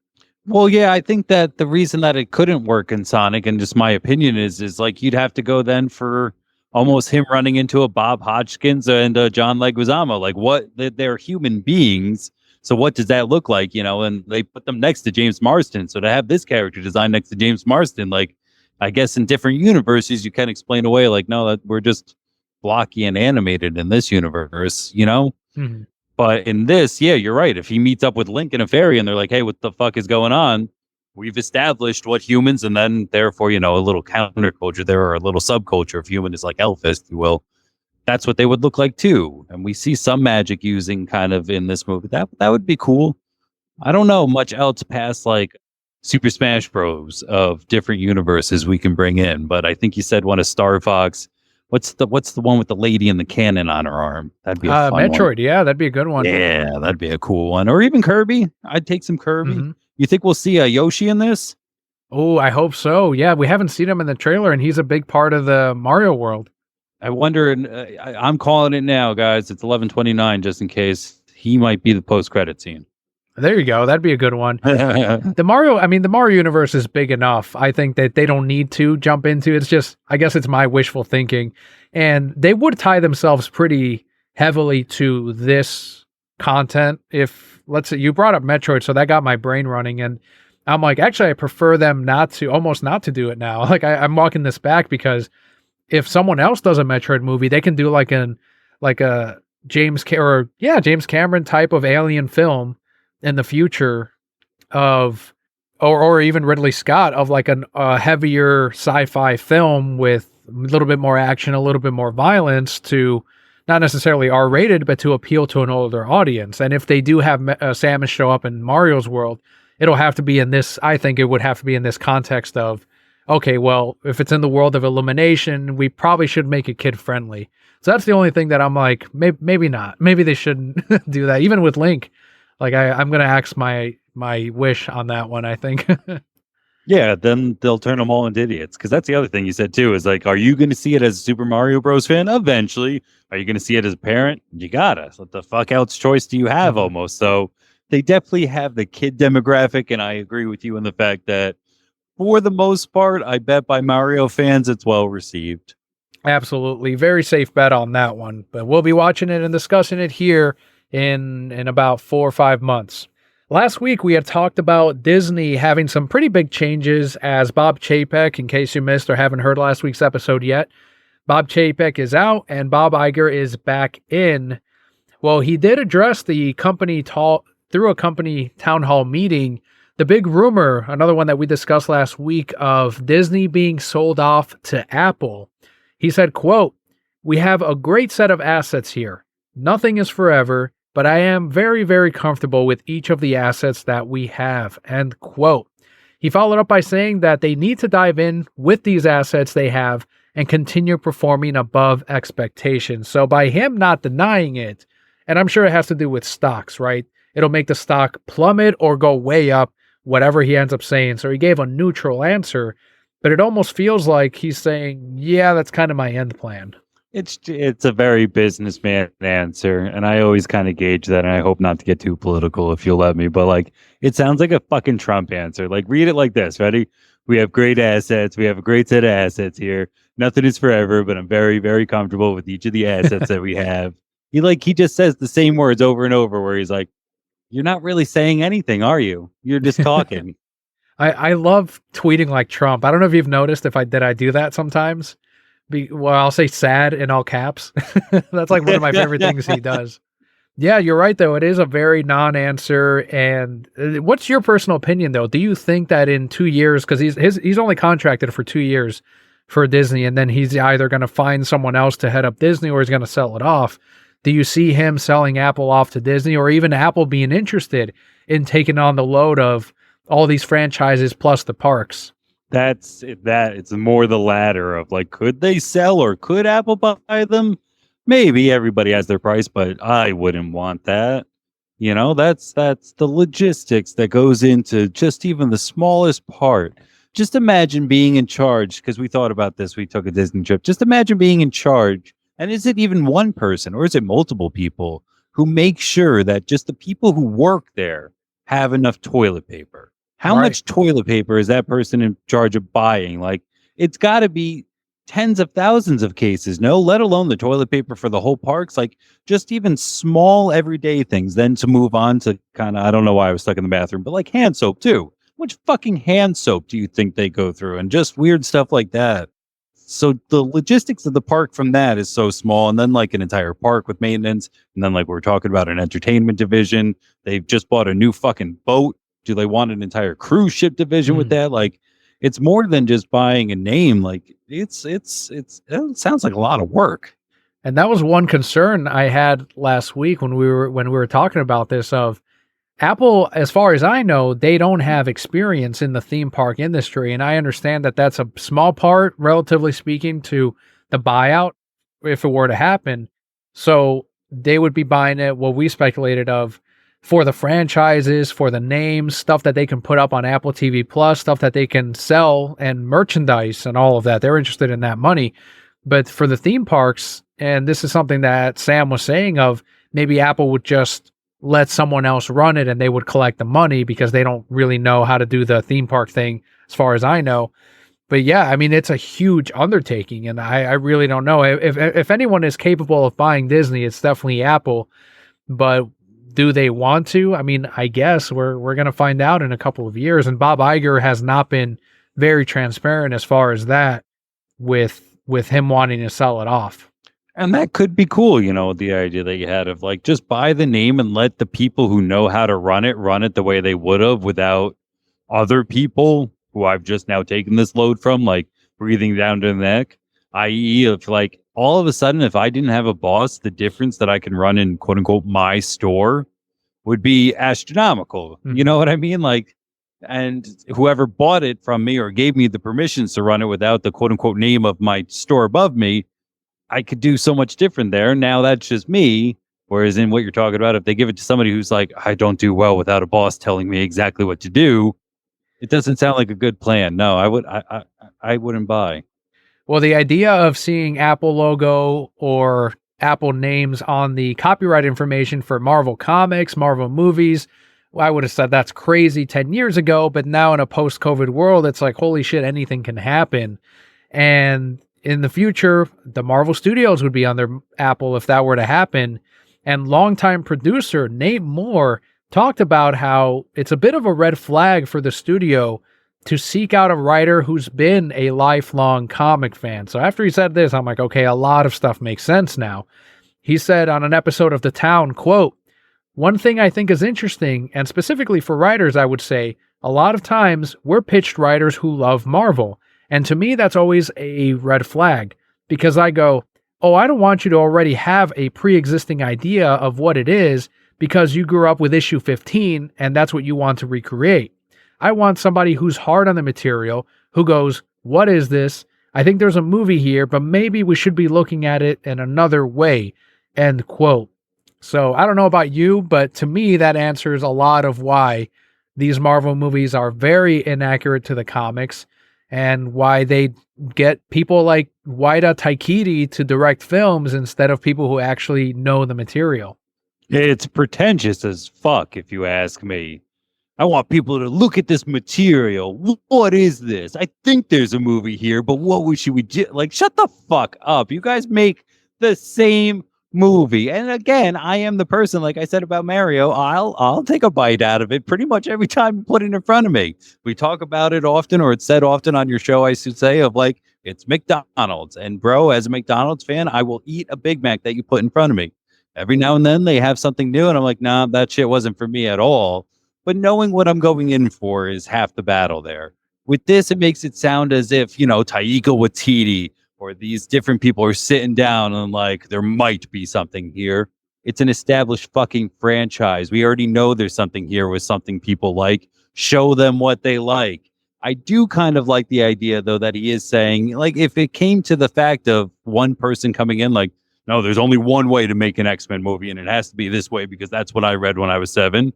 Well, yeah, I think that the reason that it couldn't work in Sonic, and just my opinion is like you'd have to go then for almost him running into a Bob Hodgkins and John Leguizamo. Like, what? They're human beings, so what does that look like? You know, and they put them next to James Marsden. So to have this character design next to James Marsden, like, I guess in different universes you can explain away like, no, that we're just blocky and animated in this universe, you know. Mm-hmm. But in this, yeah, you're right. If he meets up with Link and a fairy and they're like, hey, what the fuck is going on? We've established what humans, and then therefore, you know, a little counterculture there, or a little subculture of human is like Elvis, if you will. That's what they would look like too. And we see some magic using kind of in this movie. That would be cool. I don't know much else past like Super Smash Bros. Of different universes we can bring in. But I think you said one of Star Fox. What's the one with the lady in the cannon on her arm? That'd be a fun Metroid, one. yeah, that'd be a good one. Yeah, that'd be a cool one. Or even Kirby. I'd take some Kirby. Mm-hmm. You think we'll see a Yoshi in this? Oh, I hope so. Yeah, we haven't seen him in the trailer, and he's a big part of the Mario world. I wonder. I'm calling it now, guys. It's 11:29, just in case he might be the post-credit scene. There you go. That'd be a good one. The Mario universe is big enough. I think that they don't need to jump into. It's just, I guess it's my wishful thinking. And they would tie themselves pretty heavily to this content. If, let's say, you brought up Metroid, so that got my brain running. And I'm like, actually, I prefer them almost not to do it now. Like, I'm walking this back because if someone else does a Metroid movie, they can do like a James Cameron type of alien film in the future of, or even Ridley Scott, of like a heavier sci-fi film with a little bit more action, a little bit more violence, to not necessarily R-rated, but to appeal to an older audience. And if they do have Samus show up in Mario's world, it'll have to be in this, I think it would have to be in this context of, okay, well, if it's in the world of Illumination, we probably should make it kid-friendly. So that's the only thing that I'm like, maybe not. Maybe they shouldn't do that. Even with Link, like I'm going to ask my wish on that one, I think. Yeah, then they'll turn them all into idiots. Because that's the other thing you said too, is like, are you going to see it as a Super Mario Bros. Fan? Eventually. Are you going to see it as a parent? You gotta. What the fuck else choice do you have almost? So they definitely have the kid demographic, and I agree with you in the fact that for the most part, I bet by Mario fans, it's well received. Absolutely. Very safe bet on that one. But we'll be watching it and discussing it here in about 4 or 5 months. Last week, we had talked about Disney having some pretty big changes as Bob Chapek, in case you missed or haven't heard last week's episode yet. Bob Chapek is out and Bob Iger is back in. Well, he did address the company through a company town hall meeting, the big rumor, another one that we discussed last week, of Disney being sold off to Apple. He said, quote, "We have a great set of assets here. Nothing is forever, but I am very, very comfortable with each of the assets that we have," end quote. He followed up by saying that they need to dive in with these assets they have and continue performing above expectations. So by him not denying it, and I'm sure it has to do with stocks, right? It'll make the stock plummet or go way up, whatever he ends up saying. So he gave a neutral answer, but it almost feels like he's saying, yeah, that's kind of my end plan. It's a very businessman answer, and I always kind of gauge that, and I hope not to get too political if you'll let me, but like, it sounds like a fucking Trump answer. Like, read it like this. Ready? We have great assets. We have a great set of assets here. Nothing is forever, but I'm very, very comfortable with each of the assets that we have. He just says the same words over and over, where he's like, you're not really saying anything, are you? You're just talking. I love tweeting like Trump. I don't know if you've noticed I do that sometimes. Well, I'll say sad in all caps. That's like one of my favorite things he does. Yeah, you're right though. It is a very non-answer. And what's your personal opinion though? Do you think that in 2 years, because he's only contracted for 2 years for Disney, and then he's either going to find someone else to head up Disney or he's going to sell it off? Do you see him selling Apple off to Disney, or even Apple being interested in taking on the load of all these franchises plus the parks? It's more the latter of like, could they sell or could Apple buy them? Maybe everybody has their price, but I wouldn't want that. That's the logistics that goes into just even the smallest part. Just imagine being in charge, because we thought about this. We took a Disney trip. Just imagine being in charge. And is it even one person or is it multiple people who make sure that just the people who work there have enough toilet paper? How Right. much toilet paper is that person in charge of buying? Like, it's got to be tens of thousands of cases, no, let alone the toilet paper for the whole parks. Like, just even small everyday things. Then to move on to kind of, I don't know why I was stuck in the bathroom, but like hand soap too. How much fucking hand soap do you think they go through? And just weird stuff like that. So the logistics of the park from that is so small. And then like an entire park with maintenance. And then like we're talking about an entertainment division. They've just bought a new fucking boat. Do they want an entire cruise ship division with that? Like, it's more than just buying a name. Like, it sounds like a lot of work. And that was one concern I had last week when we were talking about this of Apple, as far as I know, they don't have experience in the theme park industry. And I understand that that's a small part, relatively speaking, to the buyout if it were to happen. So they would be buying it, what we speculated of, for the franchises, for the names, stuff that they can put up on Apple TV Plus, stuff that they can sell and merchandise and all of that. They're interested in that money. But for the theme parks, and this is something that Sam was saying of maybe Apple would just let someone else run it and they would collect the money because they don't really know how to do the theme park thing as far as I know. But yeah, I mean, it's a huge undertaking and I really don't know. If anyone is capable of buying Disney, it's definitely Apple. But do they want to? I mean, I guess we're going to find out in a couple of years. And Bob Iger has not been very transparent as far as that with him wanting to sell it off. And that could be cool, the idea that you had of like, just buy the name and let the people who know how to run it the way they would have without other people who I've just now taken this load from, like breathing down to the neck, i.e. if like all of a sudden, if I didn't have a boss, the difference that I can run in quote unquote my store would be astronomical. Mm-hmm. You know what I mean? Like, and whoever bought it from me or gave me the permissions to run it without the quote unquote name of my store above me, I could do so much different there. Now that's just me. Whereas in what you're talking about, if they give it to somebody who's like, I don't do well without a boss telling me exactly what to do, it doesn't sound like a good plan. No, I wouldn't buy. Well, the idea of seeing Apple logo or Apple names on the copyright information for Marvel comics, Marvel movies, well, I would have said that's crazy 10 years ago. But now in a post-COVID world, it's like, holy shit, anything can happen. And in the future, the Marvel Studios would be under Apple if that were to happen. And longtime producer Nate Moore talked about how it's a bit of a red flag for the studio to seek out a writer who's been a lifelong comic fan. So after he said this, I'm like, okay, a lot of stuff makes sense now. He said on an episode of The Town, quote, "One thing I think is interesting, and specifically for writers, I would say, a lot of times we're pitched writers who love Marvel. And to me, that's always a red flag because I go, oh, I don't want you to already have a pre-existing idea of what it is because you grew up with issue 15 and that's what you want to recreate. I want somebody who's hard on the material, who goes, what is this? I think there's a movie here, but maybe we should be looking at it in another way," end quote. So I don't know about you, but to me, that answers a lot of why these Marvel movies are very inaccurate to the comics and why they get people like Waida Taikiti to direct films instead of people who actually know the material. It's pretentious as fuck, if you ask me. I want people to look at this material. What is this? I think there's a movie here, but should we do? Like, shut the fuck up. You guys make the same movie. And again, I am the person, like I said about Mario, I'll take a bite out of it pretty much every time you put it in front of me. We talk about it often, or it's said often on your show, I should say, of like, it's McDonald's. And bro, as a McDonald's fan, I will eat a Big Mac that you put in front of me. Every now and then they have something new, and I'm like, nah, that shit wasn't for me at all. But knowing what I'm going in for is half the battle there. With this, it makes it sound as if, Taika Waititi or these different people are sitting down and like, there might be something here. It's an established fucking franchise. We already know there's something here with something people like. Show them what they like. I do kind of like the idea, though, that he is saying, like, if it came to the fact of one person coming in, like, no, there's only one way to make an X-Men movie, and it has to be this way because that's what I read when I was 7.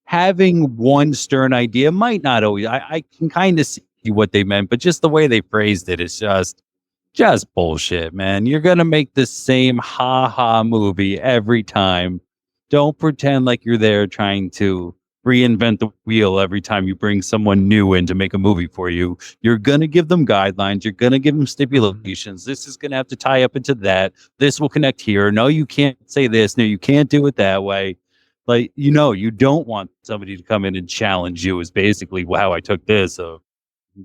Having one stern idea might not always. I can kind of see what they meant, but just the way they phrased it is just bullshit, man. You're gonna make the same ha-ha movie every time. Don't pretend like you're there trying to reinvent the wheel every time you bring someone new in to make a movie for you. You're gonna give them guidelines. You're gonna give them stipulations. This is gonna have to tie up into that. This will connect here. No, you can't say this. No, you can't do it that way. Like, you don't want somebody to come in and challenge you is basically how I took this. So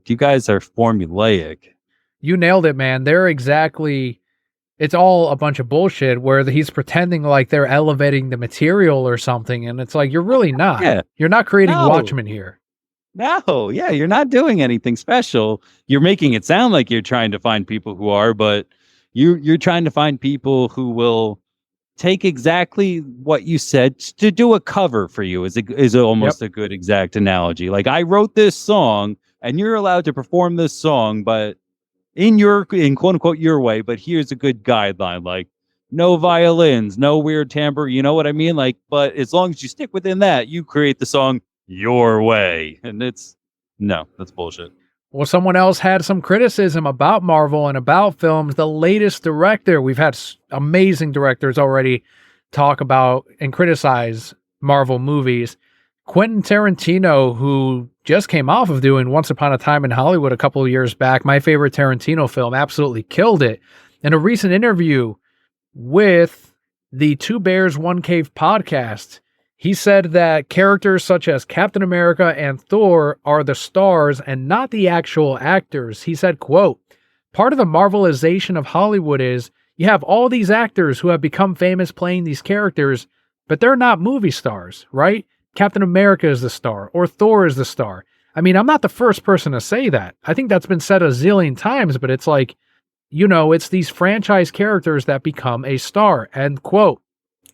you guys are formulaic. You nailed it, man. It's all a bunch of bullshit where he's pretending like they're elevating the material or something. And it's like, you're really not. Yeah. You're not creating No. Watchmen here. No, yeah, you're not doing anything special. You're making it sound like you're trying to find people who are, but you're trying to find people who will take exactly what you said to do a cover for you is almost a good exact analogy. Like, I wrote this song and you're allowed to perform this song, but in quote unquote your way, but here's a good guideline, like no violins, no weird timbre, you know what I mean? Like, but as long as you stick within that, you create the song your way. And that's bullshit. Well, someone else had some criticism about Marvel and about films. The latest director, we've had amazing directors already talk about and criticize Marvel movies. Quentin Tarantino, who just came off of doing Once Upon a Time in Hollywood a couple of years back, my favorite Tarantino film, absolutely killed it. In a recent interview with the Two Bears, One Cave podcast, he said that characters such as Captain America and Thor are the stars and not the actual actors. He said, quote, "Part of the Marvelization of Hollywood is you have all these actors who have become famous playing these characters, but they're not movie stars, right? Captain America is the star, or Thor is the star." I mean, I'm not the first person to say that. I think that's been said a zillion times, but it's like, it's these franchise characters that become a star, end quote.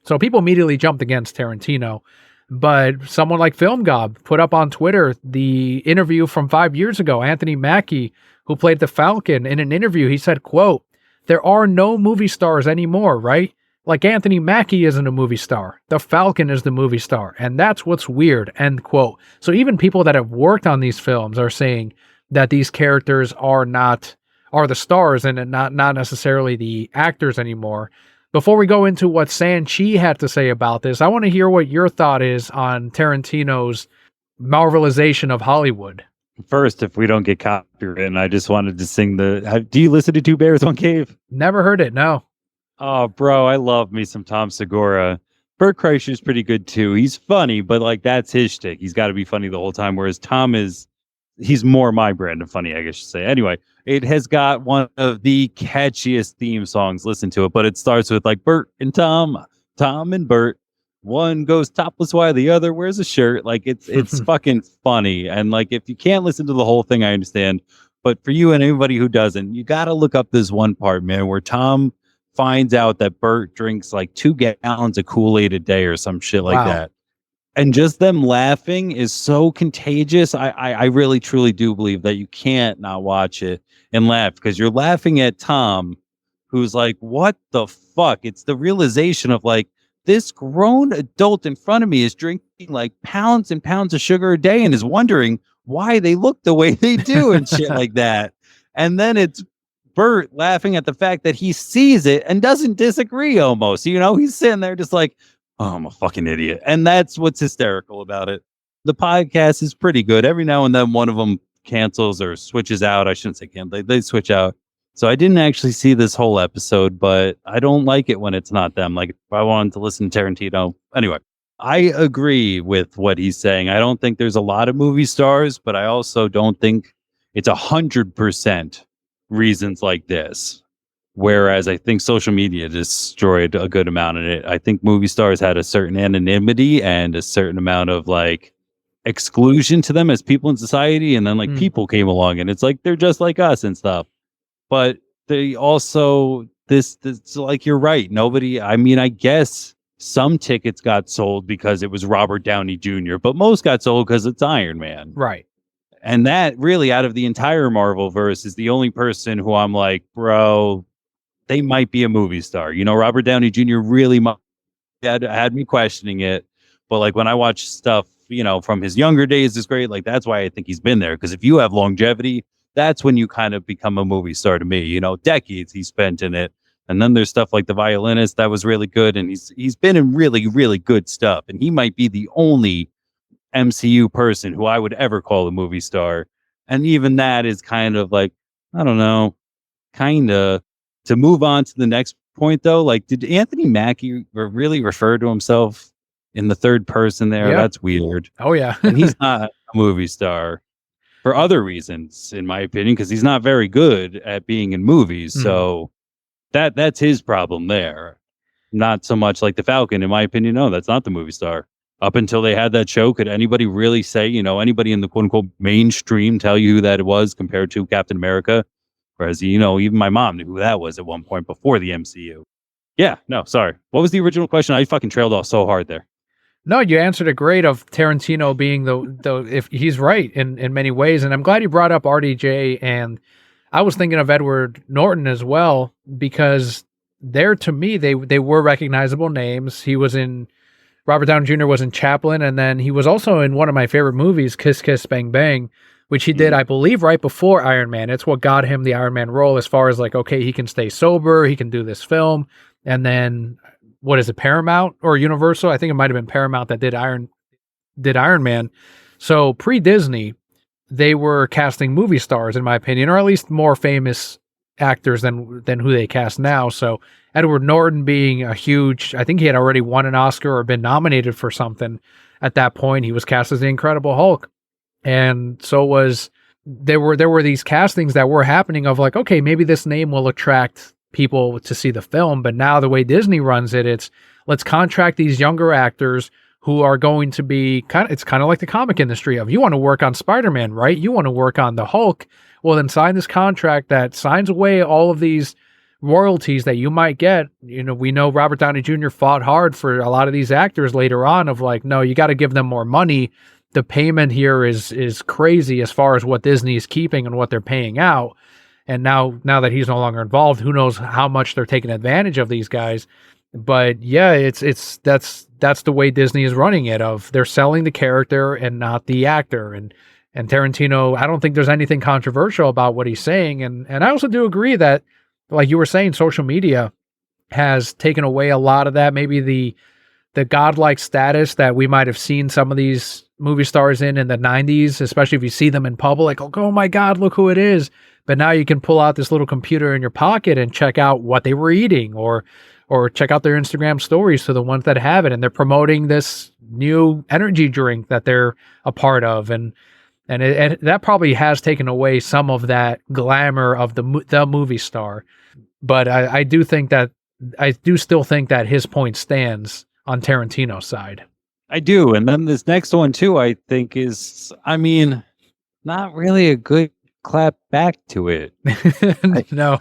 So people immediately jumped against Tarantino, but someone like Film Gob put up on Twitter the interview from 5 years ago. Anthony Mackie, who played the Falcon, in an interview, he said, quote, "There are no movie stars anymore, right? Like Anthony Mackie isn't a movie star. The Falcon is the movie star. And that's what's weird," end quote. So even people that have worked on these films are saying that these characters are the stars and not necessarily the actors anymore. Before we go into what San-Chi had to say about this, I want to hear what your thought is on Tarantino's Marvelization of Hollywood. First, if we don't get copyrighted, I just wanted to sing do you listen to Two Bears, One Cave? Never heard it, no. Oh, bro, I love me some Tom Segura. Bert Kreischer's pretty good too. He's funny, but like that's his shtick. He's got to be funny the whole time, whereas Tom he's more my brand of funny, I guess you should say. Anyway, it has got one of the catchiest theme songs. Listen to it, but it starts with like Bert and Tom and Bert. One goes topless while the other wears a shirt. Like it's fucking funny. And like if you can't listen to the whole thing, I understand. But for you and anybody who doesn't, you got to look up this one part, man, where Tom finds out that Bert drinks like 2 gallons of Kool-Aid a day or some shit like that. And just them laughing is so contagious. I really, truly do believe that you can't not watch it and laugh because you're laughing at Tom, who's like, what the fuck? It's the realization of like, this grown adult in front of me is drinking like pounds and pounds of sugar a day and is wondering why they look the way they do and shit like that. And then it's Bert laughing at the fact that he sees it and doesn't disagree almost. He's sitting there just like, oh, I'm a fucking idiot. And that's what's hysterical about it. The podcast is pretty good. Every now and then one of them cancels or switches out. I shouldn't say cancel. They switch out. So I didn't actually see this whole episode, but I don't like it when it's not them. Like if I wanted to listen to Tarantino. Anyway, I agree with what he's saying. I don't think there's a lot of movie stars, but I also don't think it's 100% reasons like this. Whereas I think social media destroyed a good amount of it. I think movie stars had a certain anonymity and a certain amount of like exclusion to them as people in society. And then like people came along and it's like they're just like us and stuff. But they also this like you're right. Nobody, I mean, I guess some tickets got sold because it was Robert Downey Jr., but most got sold because it's Iron Man. Right. And that really, out of the entire Marvel verse, is the only person who I'm like, bro, they might be a movie star. You know, Robert Downey Jr. really had me questioning it. But like when I watch stuff, you know, from his younger days is great. Like that's why I think he's been there. Because if you have longevity, that's when you kind of become a movie star to me. You know, decades he spent in it. And then there's stuff like The Violinist that was really good. And he's been in really, really good stuff. And he might be the only MCU person who I would ever call a movie star. And even that is kind of like, I don't know, kind of. To move on to the next point, though, like, did Anthony Mackie really refer to himself in the third person there? Yeah. That's weird. Oh, yeah. And he's not a movie star for other reasons, in my opinion, because he's not very good at being in movies. So that's his problem there. Not so much like the Falcon, in my opinion. No, that's not the movie star. Up until they had that show, could anybody really say, you know, anybody in the quote unquote mainstream tell you who that was compared to Captain America? Whereas, you know, even my mom knew who that was at one point before the MCU. Yeah, no, sorry. What was the original question? I fucking trailed off so hard there. No, you answered it great of Tarantino being the if he's right in many ways. And I'm glad you brought up RDJ. And I was thinking of Edward Norton as well, because to me, they were recognizable names. He was in, Robert Downey Jr. was in Chaplin. And then he was also in one of my favorite movies, Kiss Kiss Bang Bang, which he did, I believe, right before Iron Man. It's what got him the Iron Man role as far as like, okay, he can stay sober, he can do this film. And then, what is it, Paramount or Universal? I think it might have been Paramount that did Iron Man. So pre-Disney, they were casting movie stars, in my opinion, or at least more famous actors than who they cast now. So Edward Norton being a huge, I think he had already won an Oscar or been nominated for something at that point. He was cast as the Incredible Hulk. And so there were these castings that were happening of like, okay, maybe this name will attract people to see the film. But now the way Disney runs it, it's let's contract these younger actors who are going to be it's kind of like the comic industry of, you want to work on Spider-Man, right? You want to work on the Hulk. Well, then sign this contract that signs away all of these royalties that you might get. You know, we know Robert Downey Jr. fought hard for a lot of these actors later on of like, no, you got to give them more money. The payment here is crazy as far as what Disney is keeping and what they're paying out. And now that he's no longer involved, who knows how much they're taking advantage of these guys. But yeah, that's the way Disney is running it, of they're selling the character and not the actor. And Tarantino, I don't think there's anything controversial about what he's saying. And I also do agree that, like you were saying, social media has taken away a lot of that, maybe the godlike status that we might have seen some of these movie stars in the 90s, especially if you see them in public, like, oh my God, look who it is. But now you can pull out this little computer in your pocket and check out what they were eating or check out their Instagram stories to the ones that have it. And they're promoting this new energy drink that they're a part of. And that probably has taken away some of that glamour of the movie star. But I do still think that his point stands on Tarantino's side. I do. And then this next one too, I think is, I mean, not really a good clap back to it. No.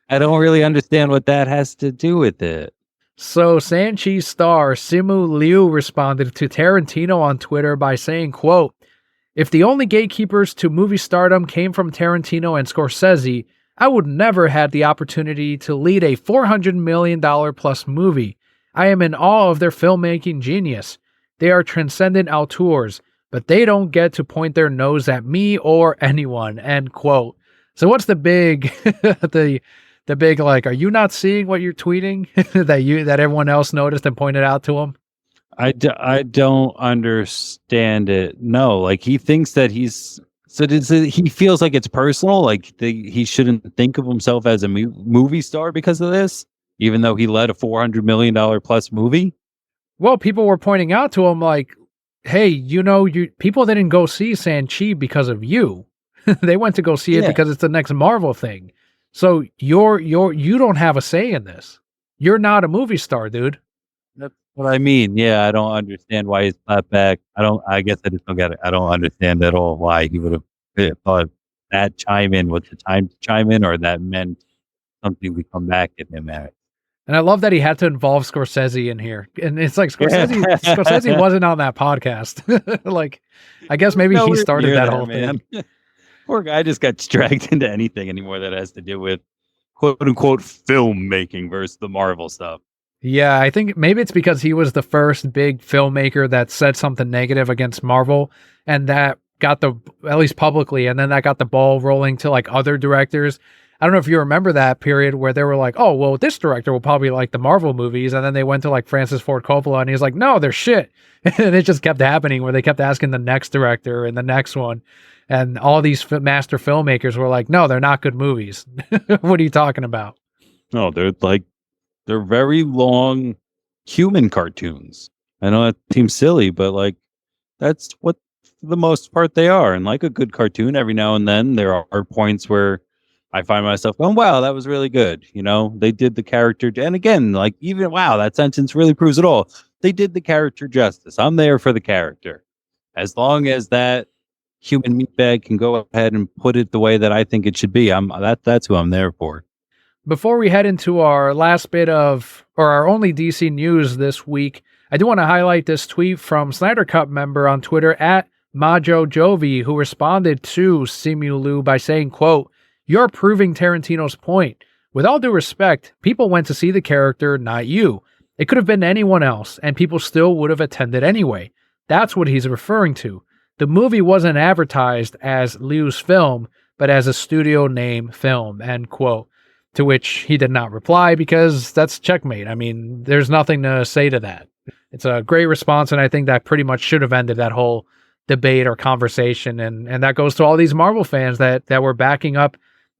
I don't really understand what that has to do with it. So Sanchi's star Simu Liu responded to Tarantino on Twitter by saying, quote, "If the only gatekeepers to movie stardom came from Tarantino and Scorsese, I would never had the opportunity to lead a $400 million plus movie. I am in awe of their filmmaking genius. They are transcendent auteurs, but they don't get to point their nose at me or anyone," end quote. So what's the big, the big, like, are you not seeing what you're tweeting that everyone else noticed and pointed out to him? I don't understand it. No, like he thinks that he feels like it's personal. Like he shouldn't think of himself as a movie star because of this, even though he led a $400 million plus movie. Well, people were pointing out to him like, hey, people didn't go see Shang-Chi because of you. They went to go see it because it's the next Marvel thing. So you don't have a say in this. You're not a movie star, dude. That's what I mean. Yeah, I don't understand why he's clapped back. I guess I just don't get it. I don't understand at all why he would have thought that chime in was the time to chime in, or that meant something to come back at him at. And I love that he had to involve Scorsese in here. And it's like Scorsese Yeah. Scorsese wasn't on that podcast. Like, I guess maybe he Nowhere started near that there, whole thing. Poor guy just got dragged into anything anymore that has to do with quote unquote filmmaking versus the Marvel stuff. Yeah, I think maybe it's because he was the first big filmmaker that said something negative against Marvel, and that got at least publicly, and then that got the ball rolling to like other directors. I don't know if you remember that period where they were like, oh, well, this director will probably like the Marvel movies. And then they went to like Francis Ford Coppola and he's like, no, they're shit. And it just kept happening where they kept asking the next director and the next one. And all these master filmmakers were like, no, they're not good movies. What are you talking about? No, they're very long human cartoons. I know that seems silly, but like that's what for the most part they are. And like a good cartoon, every now and then there are points where I find myself going, wow, that was really good. You know, they did the character. And again, like even, wow, that sentence really proves it all. They did the character justice. I'm there for the character. As long as that human meatbag can go ahead and put it the way that I think it should be, that's who I'm there for. Before we head into our last bit of, or our only DC news this week, I do want to highlight this tweet from Snyder Cut member on Twitter at Majo Jovi, who responded to Simu Liu by saying, quote, "You're proving Tarantino's point. With all due respect, people went to see the character, not you. It could have been anyone else, and people still would have attended anyway. That's what he's referring to. The movie wasn't advertised as Liu's film, but as a studio name film," end quote. To which he did not reply because that's checkmate. I mean, there's nothing to say to that. It's a great response, and I think that pretty much should have ended that whole debate or conversation. And that goes to all these Marvel fans that were backing up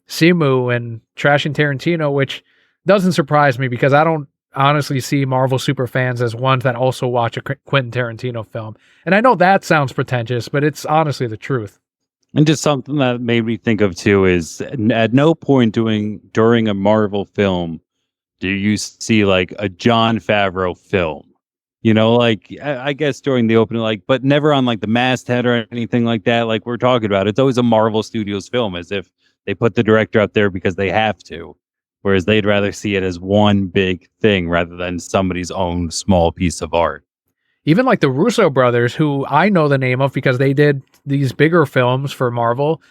Simu and trashing Tarantino, which doesn't surprise me because I don't honestly see Marvel super fans as ones that also watch a Quentin Tarantino film. And I know that sounds pretentious, but it's honestly the truth. And just something that made me think of too is at no point during a Marvel film do you see like a Jon Favreau film. You know, like I guess during the opening, like, but never on like the masthead or anything like that. Like we're talking about, it's always a Marvel Studios film, as if they put the director up there because they have to, whereas they'd rather see it as one big thing rather than somebody's own small piece of art. Even like the Russo brothers, who I know the name of because they did these bigger films for Marvel.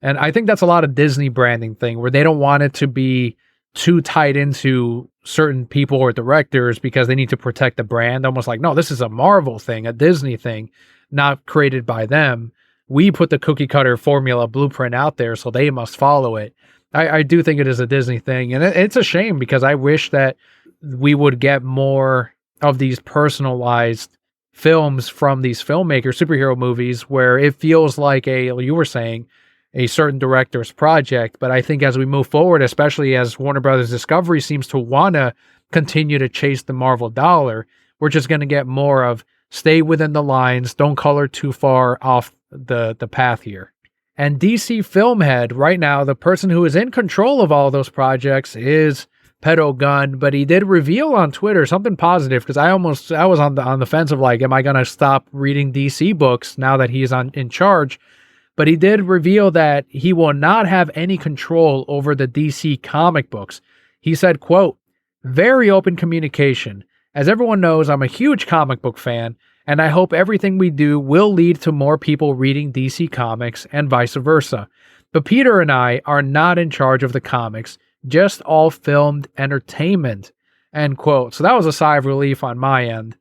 And I think that's a lot of Disney branding thing where they don't want it to be too tied into certain people or directors because they need to protect the brand. Almost like, no, this is a Marvel thing, a Disney thing, not created by them. We put the cookie cutter formula blueprint out there, so they must follow it. I do think it is a Disney thing. And it's a shame because I wish that we would get more of these personalized films from these filmmakers, superhero movies, where it feels like you were saying, a certain director's project. But I think as we move forward, especially as Warner Brothers Discovery seems to want to continue to chase the Marvel dollar, we're just going to get more of stay within the lines, don't color too far off the path here. And DC Film Head, right now, the person who is in control of all those projects is Pedo Gunn, but he did reveal on Twitter something positive because I was on the fence of like, am I going to stop reading DC books now that he's in charge? But he did reveal that he will not have any control over the DC comic books. He said, quote, "Very open communication. As everyone knows, I'm a huge comic book fan, and I hope everything we do will lead to more people reading DC comics and vice versa. But Peter and I are not in charge of the comics, just all filmed entertainment," end quote. So that was a sigh of relief on my end.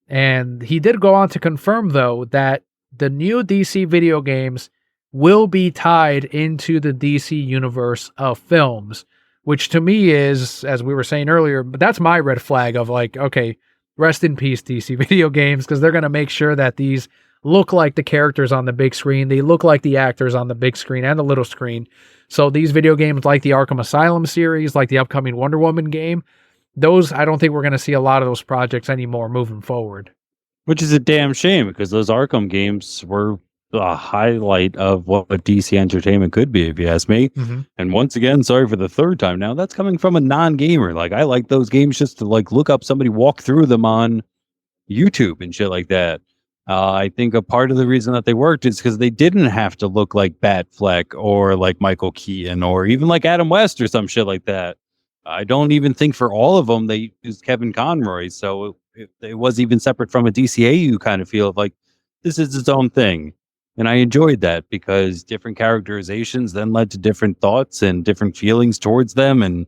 And he did go on to confirm, though, that the new DC video games will be tied into the DC universe of films, which to me is, as we were saying earlier, but that's my red flag of like, okay, rest in peace, DC video games, because they're going to make sure that these look like the characters on the big screen. They look like the actors on the big screen and the little screen. So these video games like the Arkham Asylum series, like the upcoming Wonder Woman game, those, I don't think we're going to see a lot of those projects anymore moving forward. Which is a damn shame because those Arkham games were the highlight of what DC entertainment could be, if you ask me. Mhm. And once again, sorry for the third time now, that's coming from a non-gamer. Like, I like those games just to like look up somebody walk through them on YouTube and shit like that. I think a part of the reason that they worked is because they didn't have to look like Batfleck or like Michael Keaton or even like Adam West or some shit like that. I don't even think for all of them they used Kevin Conroy, so it was even separate from a DCAU kind of feel of like this is its own thing. And I enjoyed that because different characterizations then led to different thoughts and different feelings towards them. And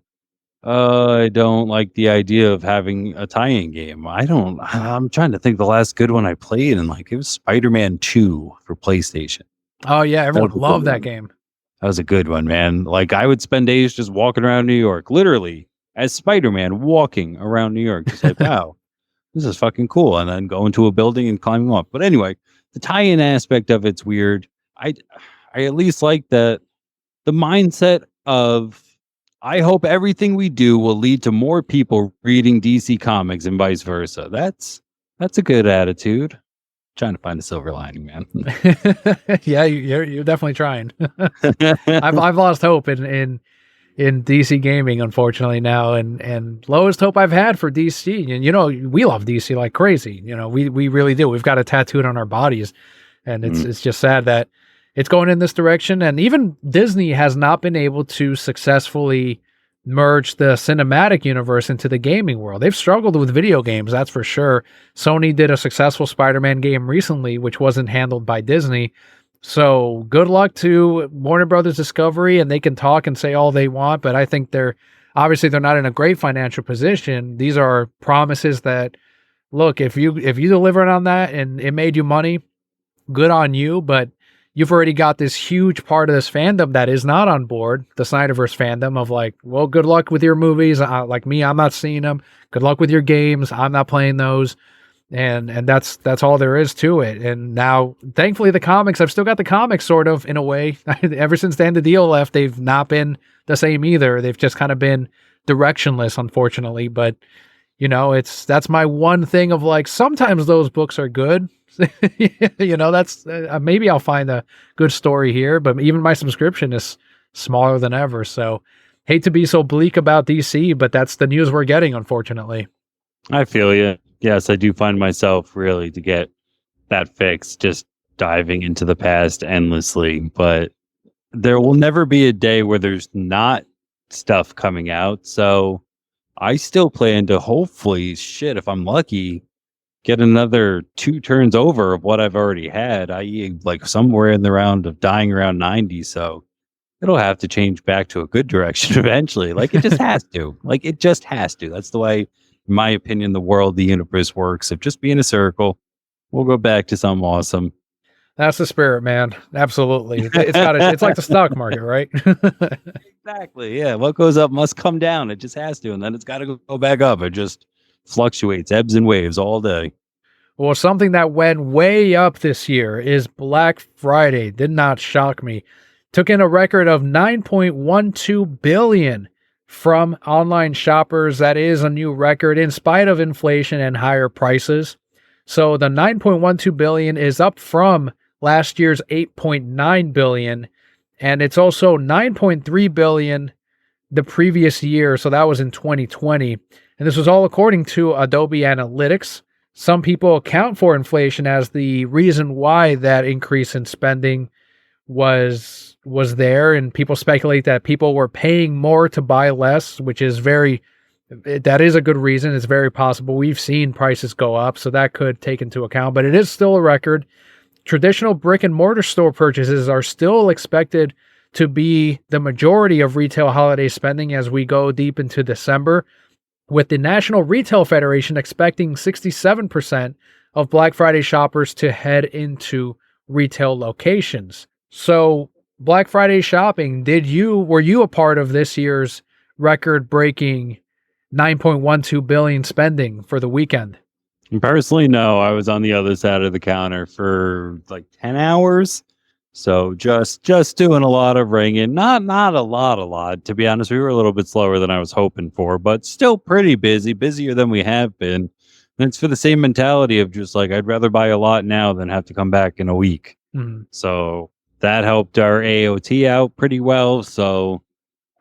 I don't like the idea of having a tie-in game. I'm trying to think the last good one I played, and like it was Spider-Man 2 for PlayStation. Oh, yeah, That everyone was a good loved that one. game. That was a good one, man. Like I would spend days just walking around New York, literally as Spider-Man walking around New York. Just like, wow, this is fucking cool. And then go into a building and climbing up. But anyway, the tie-in aspect of it's weird. I at least like the mindset of I hope everything we do will lead to more people reading DC comics and vice versa. That's a good attitude. Trying to find a silver lining, man. Yeah, you're definitely trying. I've lost hope in DC gaming, unfortunately now, and lowest hope I've had for DC. And we love DC like crazy. We really do. We've got it tattooed on our bodies, and it's just sad that it's going in this direction. And even Disney has not been able to successfully merge the cinematic universe into the gaming world. They've struggled with video games, that's for sure. Sony did a successful Spider-Man game recently, which wasn't handled by Disney. So good luck to Warner Brothers Discovery, and they can talk and say all they want, but I think they're not in a great financial position. These are promises that, look, if you delivered on that and it made you money, good on you, but you've already got this huge part of this fandom that is not on board, the Snyderverse fandom of like, well, good luck with your movies. Like me, I'm not seeing them. Good luck with your games. I'm not playing those. And that's all there is to it. And now, thankfully, the comics, I've still got the comics sort of in a way. Ever since Dan DiDio left, they've not been the same either. They've just kind of been directionless, unfortunately. But, that's my one thing of like, sometimes those books are good. That's maybe I'll find a good story here, but even my subscription is smaller than ever. So hate to be so bleak about DC, but that's the news we're getting, unfortunately. I feel you. Yes, I do find myself really to get that fix, just diving into the past endlessly. But there will never be a day where there's not stuff coming out. So I still plan to hopefully, if I'm lucky, get another 2 turns over of what I've already had, i.e., like somewhere in the round of dying around 90. So it'll have to change back to a good direction eventually. Like it just has to. Like it just has to. That's the way, in my opinion, the world, the universe works. If just be in a circle, we'll go back to something awesome. That's the spirit, man. Absolutely. It's like the stock market, right? Exactly. Yeah. What goes up must come down. It just has to. And then it's got to go back up. It just fluctuates, ebbs and waves all day. Well, something that went way up this year is Black Friday. Did not shock me. Took in a record of $9.12 billion from online shoppers. That is a new record in spite of inflation and higher prices. So the $9.12 billion is up from last year's $8.9 billion. And it's also $9.3 billion the previous year. So that was in 2020. And this was all according to Adobe Analytics. Some people account for inflation as the reason why that increase in spending was there, and people speculate that people were paying more to buy less, which is that is a good reason. It's very possible. We've seen prices go up, so that could take into account, but it is still a record. Traditional brick and mortar store purchases are still expected to be the majority of retail holiday spending as we go deep into December, with the National Retail Federation expecting 67% of Black Friday shoppers to head into retail locations. So, Black Friday shopping, were you a part of this year's record-breaking $9.12 billion spending for the weekend? Personally, no. I was on the other side of the counter for like 10 hours. So just doing a lot of ringing. Not a lot. To be honest, we were a little bit slower than I was hoping for, but still pretty busy, busier than we have been. And it's for the same mentality of just like, I'd rather buy a lot now than have to come back in a week. Mhm. So that helped our AOT out pretty well. So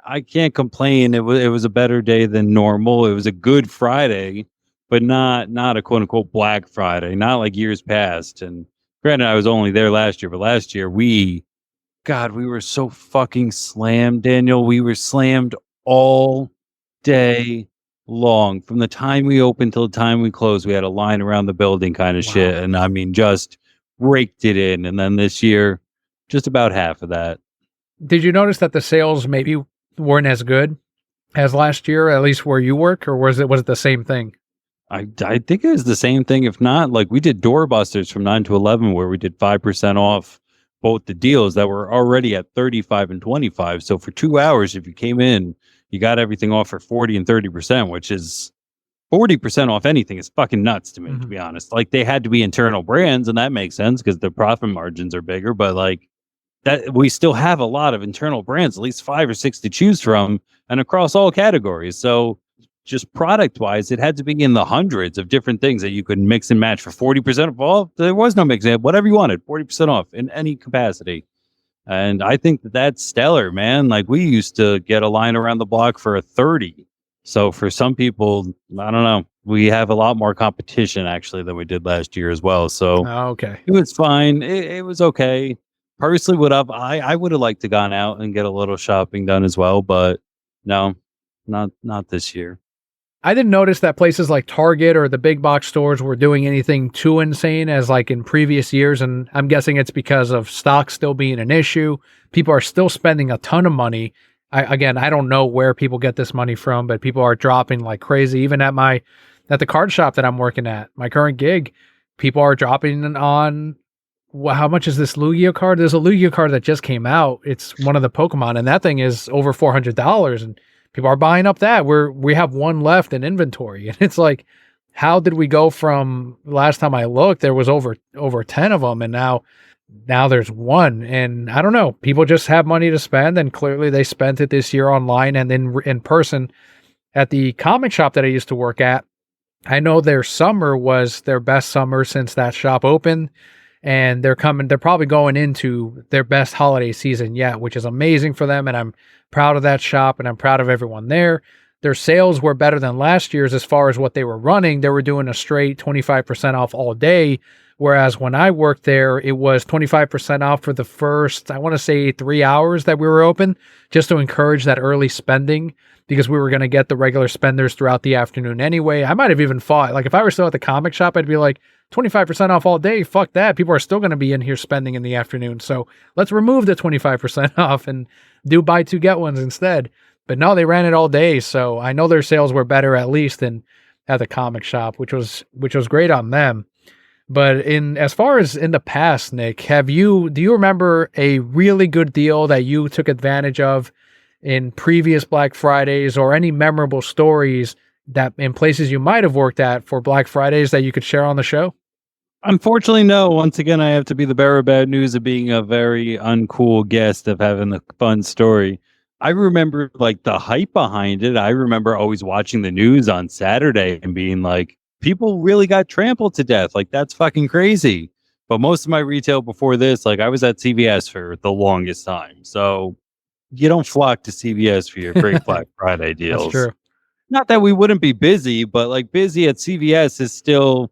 I can't complain. It was a better day than normal. It was a good Friday, but not a quote unquote Black Friday, not like years past. And granted, I was only there last year, but last year we were so fucking slammed, Daniel. We were slammed all day long. From the time we opened till the time we closed, we had a line around the building kind of Wow. shit. And I mean, just raked it in. And then this year, just about half of that. Did you notice that the sales maybe weren't as good as last year, at least where you work, or was it the same thing? I think it was the same thing. If not, like we did doorbusters from 9 to 11 where we did 5% off both the deals that were already at 35 and 25. So for 2 hours, if you came in, you got everything off for 40 and 30%, which is 40% off anything is fucking nuts to me, to Mhm. be honest. Like they had to be internal brands, and that makes sense because the profit margins are bigger, but like that we still have a lot of internal brands, at least 5 or 6 to choose from, and across all categories. So just product wise, it had to be in the hundreds of different things that you could mix and match for 40% off. Well, there was no mix, whatever you wanted, 40% off in any capacity. And I think that's stellar, man. Like we used to get a line around the block for a 30. So for some people, I don't know, we have a lot more competition actually than we did last year as well. So Oh, okay. it was fine. It was okay. Personally, I would have liked to gone out and get a little shopping done as well, but no, not this year. I didn't notice that places like Target or the big box stores were doing anything too insane as like in previous years, and I'm guessing it's because of stock still being an issue. People are still spending a ton of money. I don't know where people get this money from, but people are dropping like crazy. Even at the card shop that I'm working at, my current gig, people are dropping on how much is this Lugia card? There's a Lugia card that just came out. It's one of the Pokemon, and that thing is over $400, and people are buying up that. We have one left in inventory, and it's like, how did we go from last time I looked? There was over 10 of them, and now there's one. And I don't know. People just have money to spend, and clearly they spent it this year online and then in person at the comic shop that I used to work at. I know their summer was their best summer since that shop opened, and they're probably going into their best holiday season yet, which is amazing for them. And I'm proud of that shop, and I'm proud of everyone there. Their sales were better than last year's as far as what they were running. They were doing a straight 25% off all day. Whereas when I worked there, it was 25% off for the first, I want to say 3 hours that we were open, just to encourage that early spending, because we were going to get the regular spenders throughout the afternoon anyway. I might have even fought, like if I were still at the comic shop, I'd be like, 25% off all day. Fuck that. People are still going to be in here spending in the afternoon. So let's remove the 25% off and do buy two, get ones instead. But no, they ran it all day. So I know their sales were better at least than at the comic shop, which was great on them. But in as far as in the past, Nick, do you remember a really good deal that you took advantage of in previous Black Fridays, or any memorable stories that in places you might have worked at for Black Fridays that you could share on the show? Unfortunately, no. Once again, I have to be the bearer of bad news of being a very uncool guest of having a fun story. I remember like the hype behind it. I remember always watching the news on Saturday and being like, people really got trampled to death. Like that's fucking crazy. But most of my retail before this, like I was at CVS for the longest time. So you don't flock to CVS for your great Black Friday That's deals. true. Not that we wouldn't be busy, but like busy at CVS is still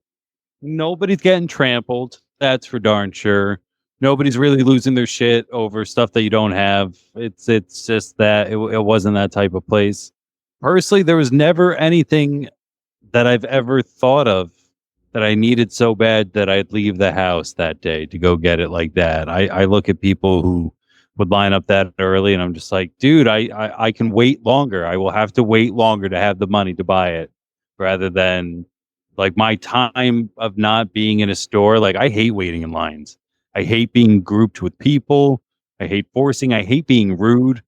nobody's getting trampled. That's for darn sure. Nobody's really losing their shit over stuff that you don't have. It's just that it wasn't that type of place. Personally, there was never anything that I've ever thought of that I needed so bad that I'd leave the house that day to go get it like that. I look at people who would line up that early, and I'm just like, dude, I can wait longer. I will have to wait longer to have the money to buy it, rather than like my time of not being in a store. Like I hate waiting in lines. I hate being grouped with people. I hate forcing. I hate being rude.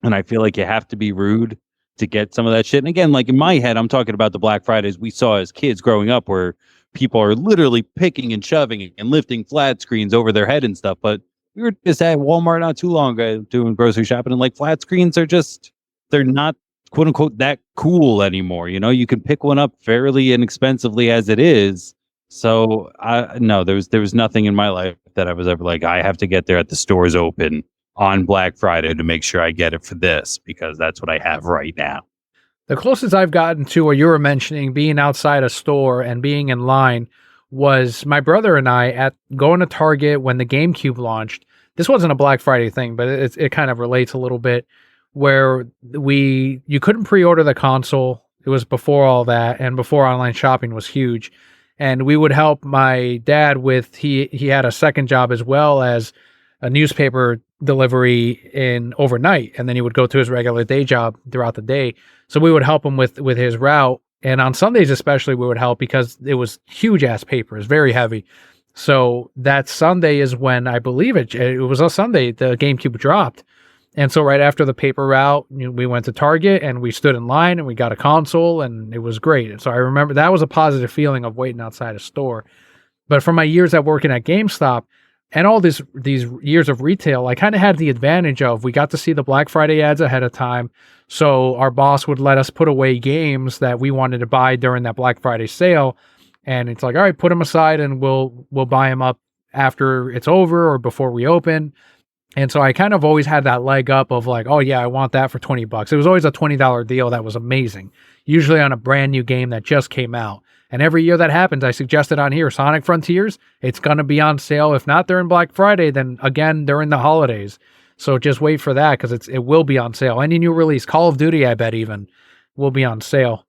And I feel like you have to be rude to get some of that shit. And again, like in my head, I'm talking about the Black Fridays we saw as kids growing up, where people are literally picking and shoving and lifting flat screens over their head and stuff. But we were just at Walmart not too long ago doing grocery shopping, and like flat screens are just, they're not quote unquote that cool anymore. You know, you can pick one up fairly inexpensively as it is. So no, there was nothing in my life that I was ever like, I have to get there at the stores open on Black Friday to make sure I get it for this because that's what I have right now. The closest I've gotten to what you were mentioning, being outside a store and being in line, was my brother and I at going to Target when the GameCube launched. This wasn't a Black Friday thing, but it kind of relates a little bit. Where you couldn't pre-order the console. It was before all that, and before online shopping was huge. And we would help my dad with he had a second job as well as a newspaper delivery in overnight, and then he would go to his regular day job throughout the day. So we would help him with his route, and on Sundays especially we would help because it was huge ass paper, it's very heavy. So that Sunday is when I believe it was a Sunday the GameCube dropped, and so right after the paper route, we went to Target and we stood in line and we got a console, and it was great. And so I remember that was a positive feeling of waiting outside a store. But for my years at working at GameStop, and all these years of retail, I kind of had the advantage of we got to see the Black Friday ads ahead of time. So our boss would let us put away games that we wanted to buy during that Black Friday sale. And it's like, all right, put them aside and we'll buy them up after it's over or before we open. And so I kind of always had that leg up of like, oh yeah, I want that for $20. It was always a $20 deal that was amazing, usually on a brand new game that just came out. And every year that happens, I suggested on here, Sonic Frontiers, it's going to be on sale. If not during Black Friday, then again during the holidays. So just wait for that because it will be on sale. Any new release, Call of Duty, I bet even, will be on sale.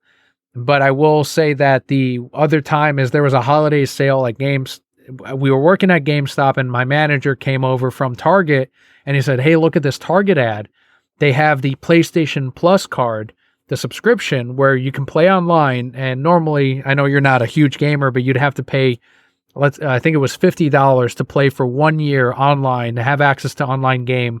But I will say that the other time is there was a holiday sale at we were working at GameStop and my manager came over from Target and he said, hey, look at this Target ad. They have the PlayStation Plus card, the subscription where you can play online. And normally, I know you're not a huge gamer, but you'd have to pay, I think it was $50 to play for 1 year online, to have access to online game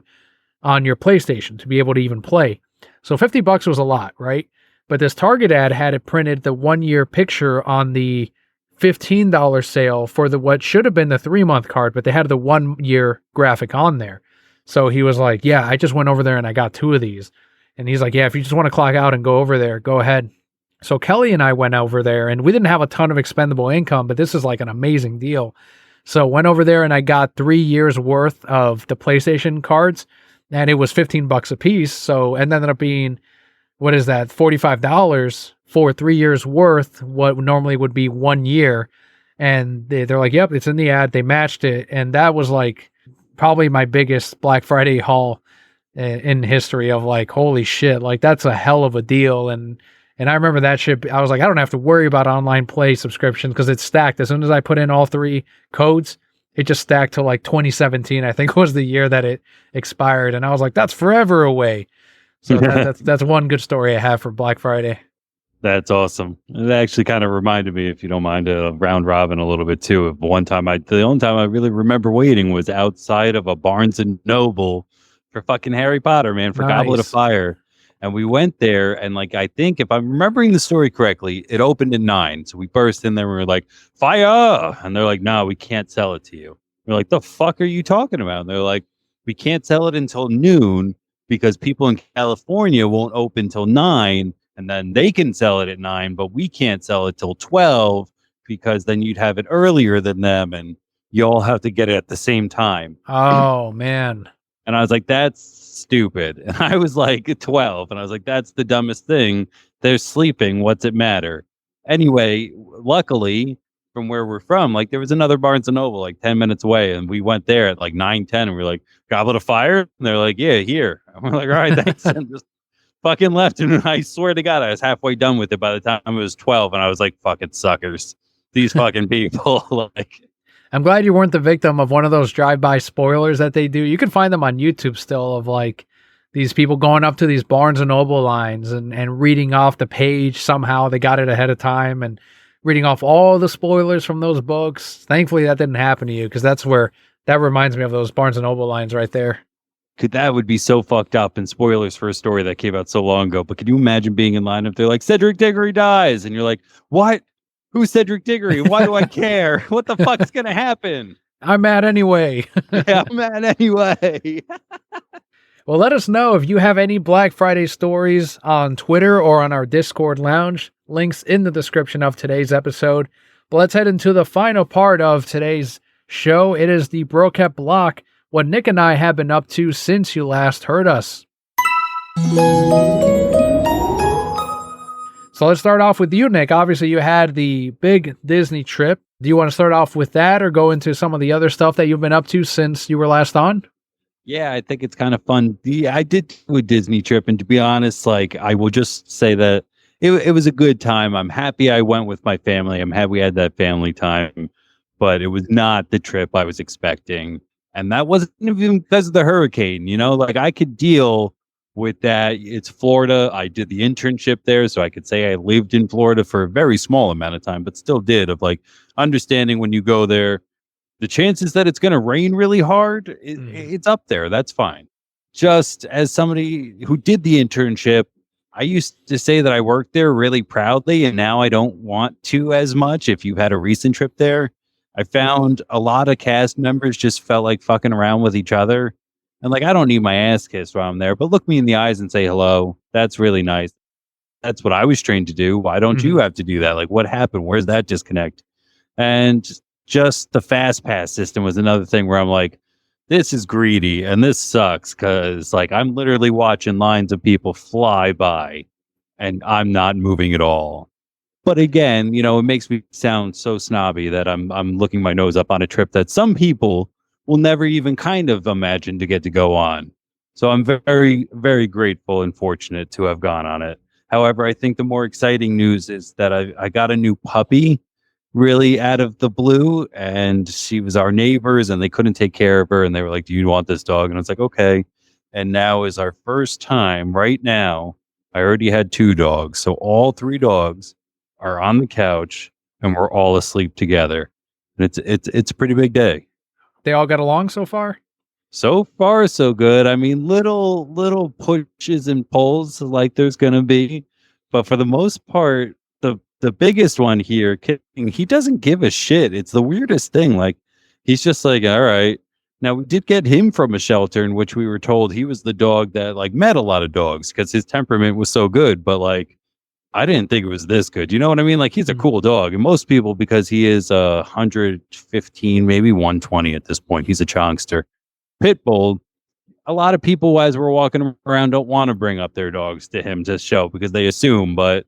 on your PlayStation to be able to even play. So $50 was a lot, right? But this Target ad had it printed the 1 year picture on the $15 sale for what should have been the 3-month card, but they had the 1 year graphic on there. So he was like, yeah, I just went over there and I got 2 of these. And he's like, yeah, if you just want to clock out and go over there, go ahead. So Kelly and I went over there and we didn't have a ton of expendable income, but this is like an amazing deal. So went over there and I got 3 years worth of the PlayStation cards and it was $15 a piece. So it ended up being, what is that? $45 for 3 years worth, what normally would be 1 year. And they're like, yep, it's in the ad. They matched it. And that was like probably my biggest Black Friday haul in history of like, holy shit, like that's a hell of a deal. And I remember that shit. I was like, I don't have to worry about online play subscription because it's stacked. As soon as I put in all 3 codes, it just stacked to like 2017, I think was the year that it expired. And I was like, that's forever away. So that's one good story I have for Black Friday. That's awesome. It actually kind of reminded me, if you don't mind, a round robin a little bit too. Of the only time I really remember waiting was outside of a Barnes and Noble for fucking Harry Potter, man, for Goblet of Fire. And we went there, and like, I think if I'm remembering the story correctly, it opened at 9. So we burst in there and we were like, fire! And they're like, no, we can't sell it to you. We're like, the fuck are you talking about? And they're like, we can't sell it until noon because people in California won't open till 9, and then they can sell it at 9, but we can't sell it till 12 because then you'd have it earlier than them, and you all have to get it at the same time. Oh, man. And I was like, that's stupid. And I was like 12. And I was like, that's the dumbest thing. They're sleeping. What's it matter? Anyway, luckily, from where we're from, like there was another Barnes and Noble like 10 minutes away. And we went there at like 9:10 and we are like, Goblet of Fire? And they're like, yeah, here. And we're like, all right, thanks. And just fucking left. And I swear to God, I was halfway done with it by the time it was 12. And I was like, fucking suckers. These fucking people. Like, I'm glad you weren't the victim of one of those drive-by spoilers that they do. You can find them on YouTube still of like these people going up to these Barnes and Noble lines and reading off the page. Somehow they got it ahead of time and reading off all the spoilers from those books. Thankfully that didn't happen to you because that reminds me of those Barnes and Noble lines right there. That would be so fucked up, and spoilers for a story that came out so long ago. But could you imagine being in line if they're like, Cedric Diggory dies, and you're like, what? Who's Cedric Diggory? Why do I care? What the fuck's going to happen? I'm mad anyway. Yeah, I'm mad anyway. Well, let us know if you have any Black Friday stories on Twitter or on our Discord lounge. Links in the description of today's episode. But let's head into the final part of today's show. It is the Brokept Block, what Nick and I have been up to since you last heard us. So let's start off with you, Nick. Obviously, you had the big Disney trip. Do you want to start off with that or go into some of the other stuff that you've been up to since you were last on? Yeah, I think it's kind of fun. I did do a Disney trip, and to be honest, like I will just say that it was a good time. I'm happy I went with my family. I'm happy we had that family time, but it was not the trip I was expecting. And that wasn't even because of the hurricane, like I could deal with that. It's Florida. I did the internship there, so I could say I lived in Florida for a very small amount of time, but still did of like understanding when you go there the chances that it's going to rain really hard, it's up there. That's fine. Just as somebody who did the internship, I used to say that I worked there really proudly, and now I don't want to as much. If you had a recent trip there, I found a lot of cast members just felt like fucking around with each other. And like, I don't need my ass kissed while I'm there, but look me in the eyes and say hello. That's really nice. That's what I was trained to do. Why don't you have to do that? Like, what happened? Where's that disconnect? And just the fast pass system was another thing where I'm like, this is greedy and this sucks because like I'm literally watching lines of people fly by and I'm not moving at all. But again, it makes me sound so snobby that I'm looking my nose up on a trip that some people will never even kind of imagine to get to go on. So I'm very, very grateful and fortunate to have gone on it. However, I think the more exciting news is that I got a new puppy really out of the blue, and she was our neighbors and they couldn't take care of her, and they were like, do you want this dog? And I was like, okay. And now is our first time right now. I already had 2 dogs, so all 3 dogs are on the couch and we're all asleep together, and it's a pretty big day. They all got along so far? So far so good. I mean, little pushes and pulls like there's gonna be, but for the most part, the biggest one here, he doesn't give a shit. It's the weirdest thing. Like, he's just like, all right. Now, we did get him from a shelter in which we were told he was the dog that like met a lot of dogs because his temperament was so good. But like, I didn't think it was this good. You know what I mean? Like, he's a cool dog. And most people, because he is 115, maybe 120 at this point, he's a chonkster. Pit bull. A lot of people, as we're walking around, don't want to bring up their dogs to him to show because they assume, but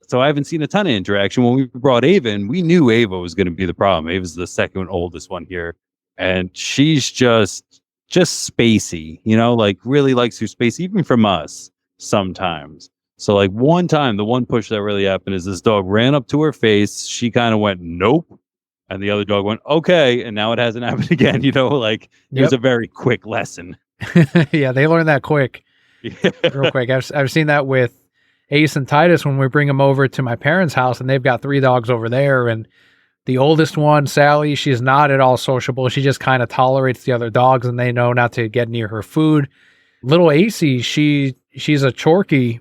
so I haven't seen a ton of interaction. When we brought Ava in, we knew Ava was going to be the problem. Ava's the second oldest one here, and she's just spacey, like really likes her space, even from us sometimes. So like one time, the one push that really happened is this dog ran up to her face. She kind of went, nope. And the other dog went, okay. And now it hasn't happened again, like it was a very quick lesson. Yeah, they learn that quick. Real quick. I've seen that with Ace and Titus when we bring them over to my parents' house, and they've got 3 dogs over there. And the oldest one, Sally, she's not at all sociable. She just kind of tolerates the other dogs, and they know not to get near her food. Little AC, she's a Chorky.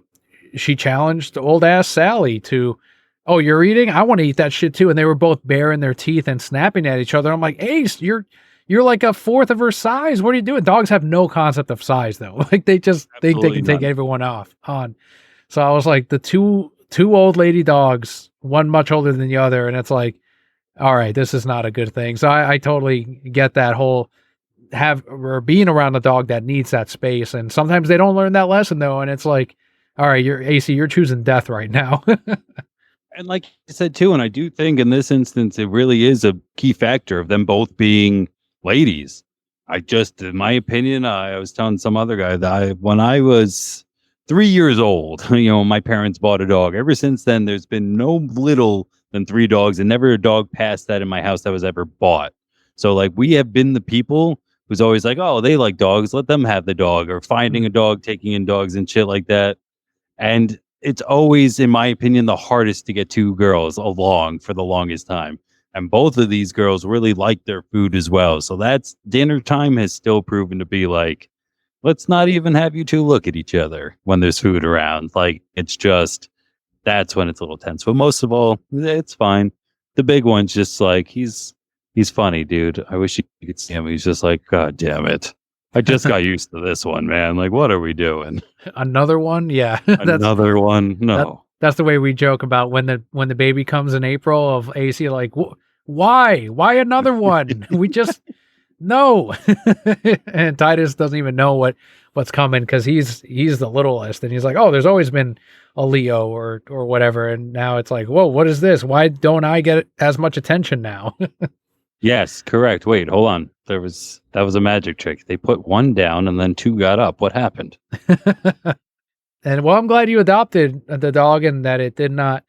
She challenged old ass Sally to, oh, you're eating? I want to eat that shit too. And they were both baring their teeth and snapping at each other. I'm like, Ace, you're like a fourth of her size. What are you doing? Dogs have no concept of size though. Like they just think they can take everyone on. So I was like, the two old lady dogs, one much older than the other, and it's like, all right, this is not a good thing. So I totally get that whole being around a dog that needs that space, and sometimes they don't learn that lesson though, and it's like, all right, you're choosing death right now. And like I said too, and I do think in this instance it really is a key factor of them both being ladies. In my opinion, I was telling some other guy that when I was 3 years old, my parents bought a dog. Ever since then, there's been no little than 3 dogs, and never a dog past that in my house that was ever bought. So like we have been the people who's always like, oh, they like dogs, let them have the dog, or finding a dog, taking in dogs and shit like that. And it's always, in my opinion, the hardest to get 2 girls along for the longest time. And both of these girls really like their food as well. So that's dinner time has still proven to be like, let's not even have you 2 look at each other when there's food around. Like, it's just, that's when it's a little tense. But most of all, it's fine. The big one's just like, he's funny, dude. I wish you could see him. He's just like, God damn it. I just got used to this one, man. Like, what are we doing? Another one? Yeah. Another one? No. That's the way we joke about when the baby comes in April of AC, like, Why another one? We just no. And Titus doesn't even know what's coming because he's the littlest, and he's like, oh, there's always been a Leo or whatever, and now it's like, whoa, what is this? Why don't I get as much attention now? Yes, correct. Wait, hold on. That was a magic trick. They put one down and then two got up. What happened? And well, I'm glad you adopted the dog and that it did not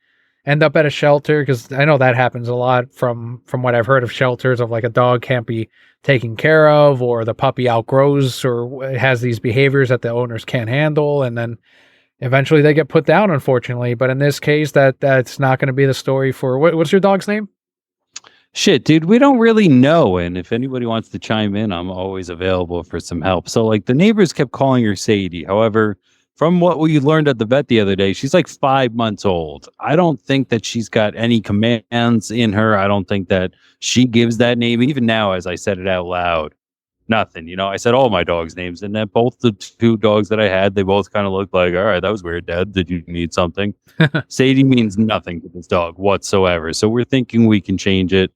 end up at a shelter, because I know that happens a lot from what I've heard of shelters, of like a dog can't be taken care of, or the puppy outgrows or has these behaviors that the owners can't handle, and then eventually they get put down, unfortunately. But in this case, that's not going to be the story for what's your dog's name? Shit, dude, we don't really know. And if anybody wants to chime in, I'm always available for some help. So, like, the neighbors kept calling her Sadie. However, from what we learned at the vet the other day, she's like 5 months old. I don't think that she's got any commands in her. I don't think that she gives that name. Even now, as I said it out loud, nothing. You know, I said all my dogs' names, and then both the two dogs that I had, they both kind of looked like, all right, that was weird, Dad. Did you need something? Sadie means nothing to this dog whatsoever. So we're thinking we can change it.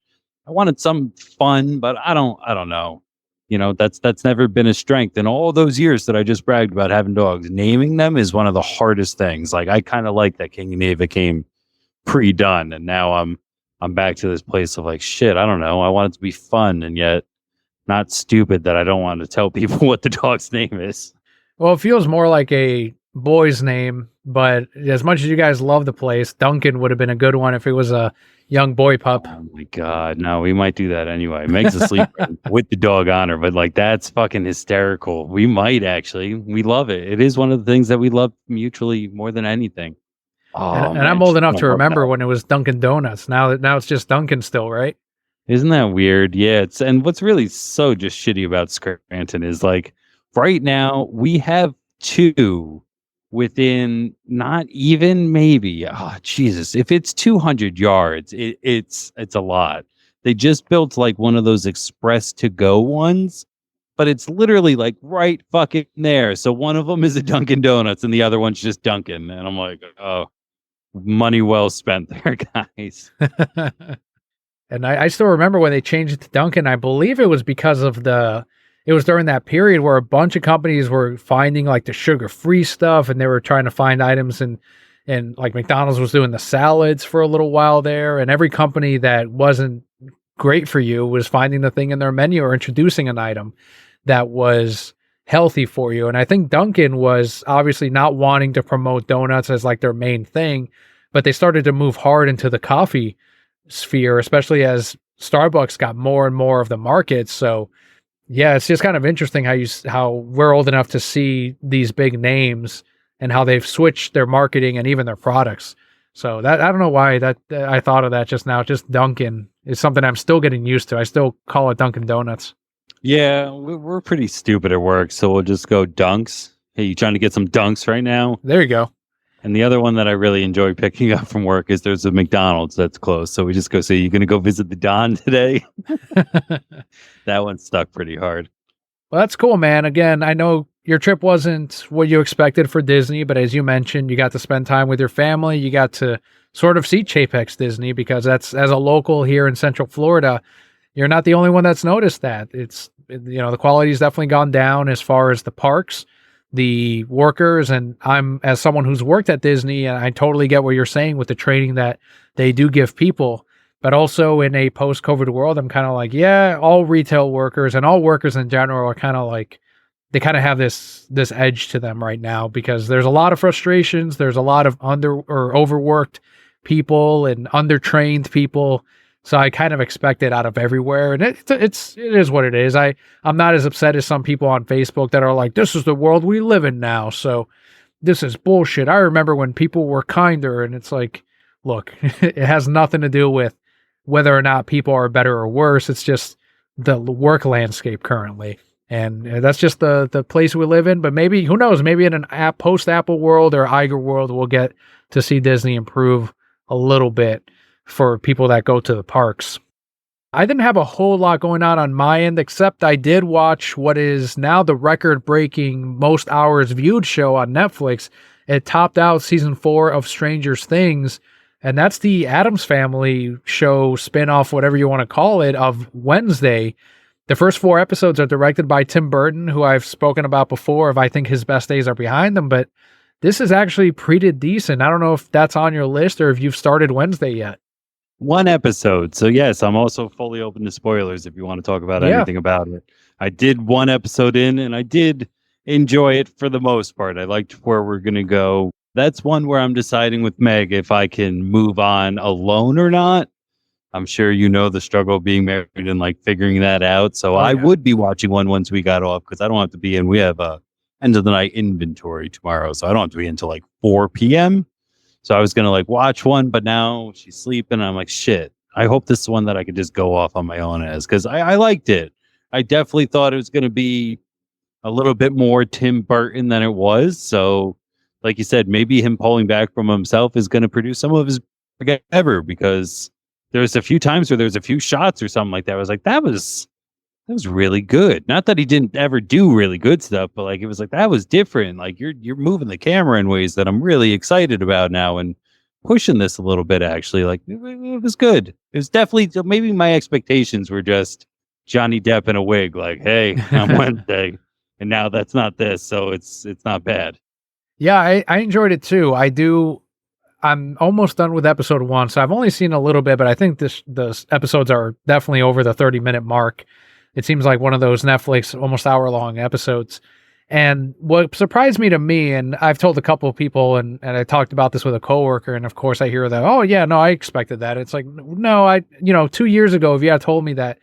I wanted some fun, but I don't know. You know, that's never been a strength in all those years that I just bragged about having dogs. Naming them is one of the hardest things. Like, I kind of like that King and Eva came pre-done, and now I'm back to this place of like, shit, I don't know. I want it to be fun and yet not stupid that I don't want to tell people what the dog's name is. Well, it feels more like a boy's name, but as much as you guys love the place, Duncan would have been a good one if it was a young boy pup. Oh my God. No, we might do that anyway. Meg's asleep with the dog on her, but like, that's fucking hysterical. We might actually. We love it. It is one of the things that we love mutually more than anything. Oh, And man, I'm old enough I to love remember that. when it was Dunkin' Donuts. Now it's just Dunkin' still, right? Isn't that weird? Yeah. And what's really so just shitty about Scranton is like right now we have two within not even maybe, oh Jesus, if it's 200 yards, it's a lot. They just built like one of those express to go ones, but it's literally like right fucking there. So one of them is a Dunkin' Donuts and the other one's just Dunkin'. And I'm like, oh, money well spent there, guys. And I still remember when they changed it to Dunkin'. I believe it was because of it was during that period where a bunch of companies were finding like the sugar-free stuff, and they were trying to find items, and like McDonald's was doing the salads for a little while there, and every company that wasn't great for you was finding the thing in their menu or introducing an item that was healthy for you. And I think Dunkin' was obviously not wanting to promote donuts as like their main thing, but they started to move hard into the coffee sphere, especially as Starbucks got more and more of the market. So yeah, it's just kind of interesting how we're old enough to see these big names and how they've switched their marketing and even their products. So that, I don't know why that I thought of that just now. Just Dunkin' is something I'm still getting used to. I still call it Dunkin' Donuts. Yeah, we're pretty stupid at work, so we'll just go dunks. Hey, you trying to get some dunks right now? There you go. And the other one that I really enjoy picking up from work is there's a McDonald's that's close. So we just go say, you going to go visit the Don today? That one stuck pretty hard. Well, that's cool, man. Again, I know your trip wasn't what you expected for Disney, but as you mentioned, you got to spend time with your family. You got to sort of see Chapek's Disney, because that's, as a local here in Central Florida, you're not the only one that's noticed that. It's, the quality's definitely gone down as far as the parks, the workers, and I'm, as someone who's worked at Disney, and I totally get what you're saying with the training that they do give people. But also in a post-COVID world, I'm kind of like, yeah, all retail workers and all workers in general are kind of like, they kind of have this edge to them right now, because there's a lot of frustrations. There's a lot of under or overworked people and undertrained people. So I kind of expect it out of everywhere, and it is what it is. I'm not as upset as some people on Facebook that are like, this is the world we live in now, so this is bullshit. I remember when people were kinder, and it's like, look, it has nothing to do with whether or not people are better or worse. It's just the work landscape currently. And that's just the place we live in. But maybe, who knows, maybe in an post-Apple world or Iger world, we'll get to see Disney improve a little bit for people that go to the parks. I didn't have a whole lot going on my end, except I did watch what is now the record-breaking most hours viewed show on Netflix. It topped out season 4 of Stranger Things and that's the Addams Family show spinoff, whatever you want to call it, of Wednesday. The first 4 episodes are directed by Tim Burton, who I've spoken about before, if I think his best days are behind him, but this is actually pretty decent. I don't know if that's on your list or if you've started Wednesday yet. 1 episode. So yes, I'm also fully open to spoilers if you want to talk about anything about it. I did 1 episode in and I did enjoy it for the most part. I liked where we're going to go. That's one where I'm deciding with Meg if I can move on alone or not. I'm sure you know the struggle of being married and like figuring that out. So I would be watching one once we got off because I don't have to be in. We have a end of the night inventory tomorrow, so I don't have to be until like 4 p.m. So I was gonna like watch one, but now she's sleeping. And I'm like, shit. I hope this is one that I could just go off on my own as because I liked it. I definitely thought it was gonna be a little bit more Tim Burton than it was. So, like you said, maybe him pulling back from himself is going to produce some of his ever because there's a few times where there's a few shots or something like that. I was like, that was really good. Not that he didn't ever do really good stuff, but like it was like that was different. Like you're moving the camera in ways that I'm really excited about now and pushing this a little bit. Actually, like it was good. It was definitely maybe my expectations were just Johnny Depp in a wig. Like, hey, on Wednesday. And now that's not this, so it's not bad. Yeah, I enjoyed it too. I'm almost done with episode 1, so I've only seen a little bit, but I think the episodes are definitely over the 30-minute mark. It seems like one of those Netflix almost hour-long episodes. And what surprised me, and I've told a couple of people, and I talked about this with a coworker, and of course I hear that, oh yeah, no, I expected that. It's like, no, 2 years ago, if you had told me that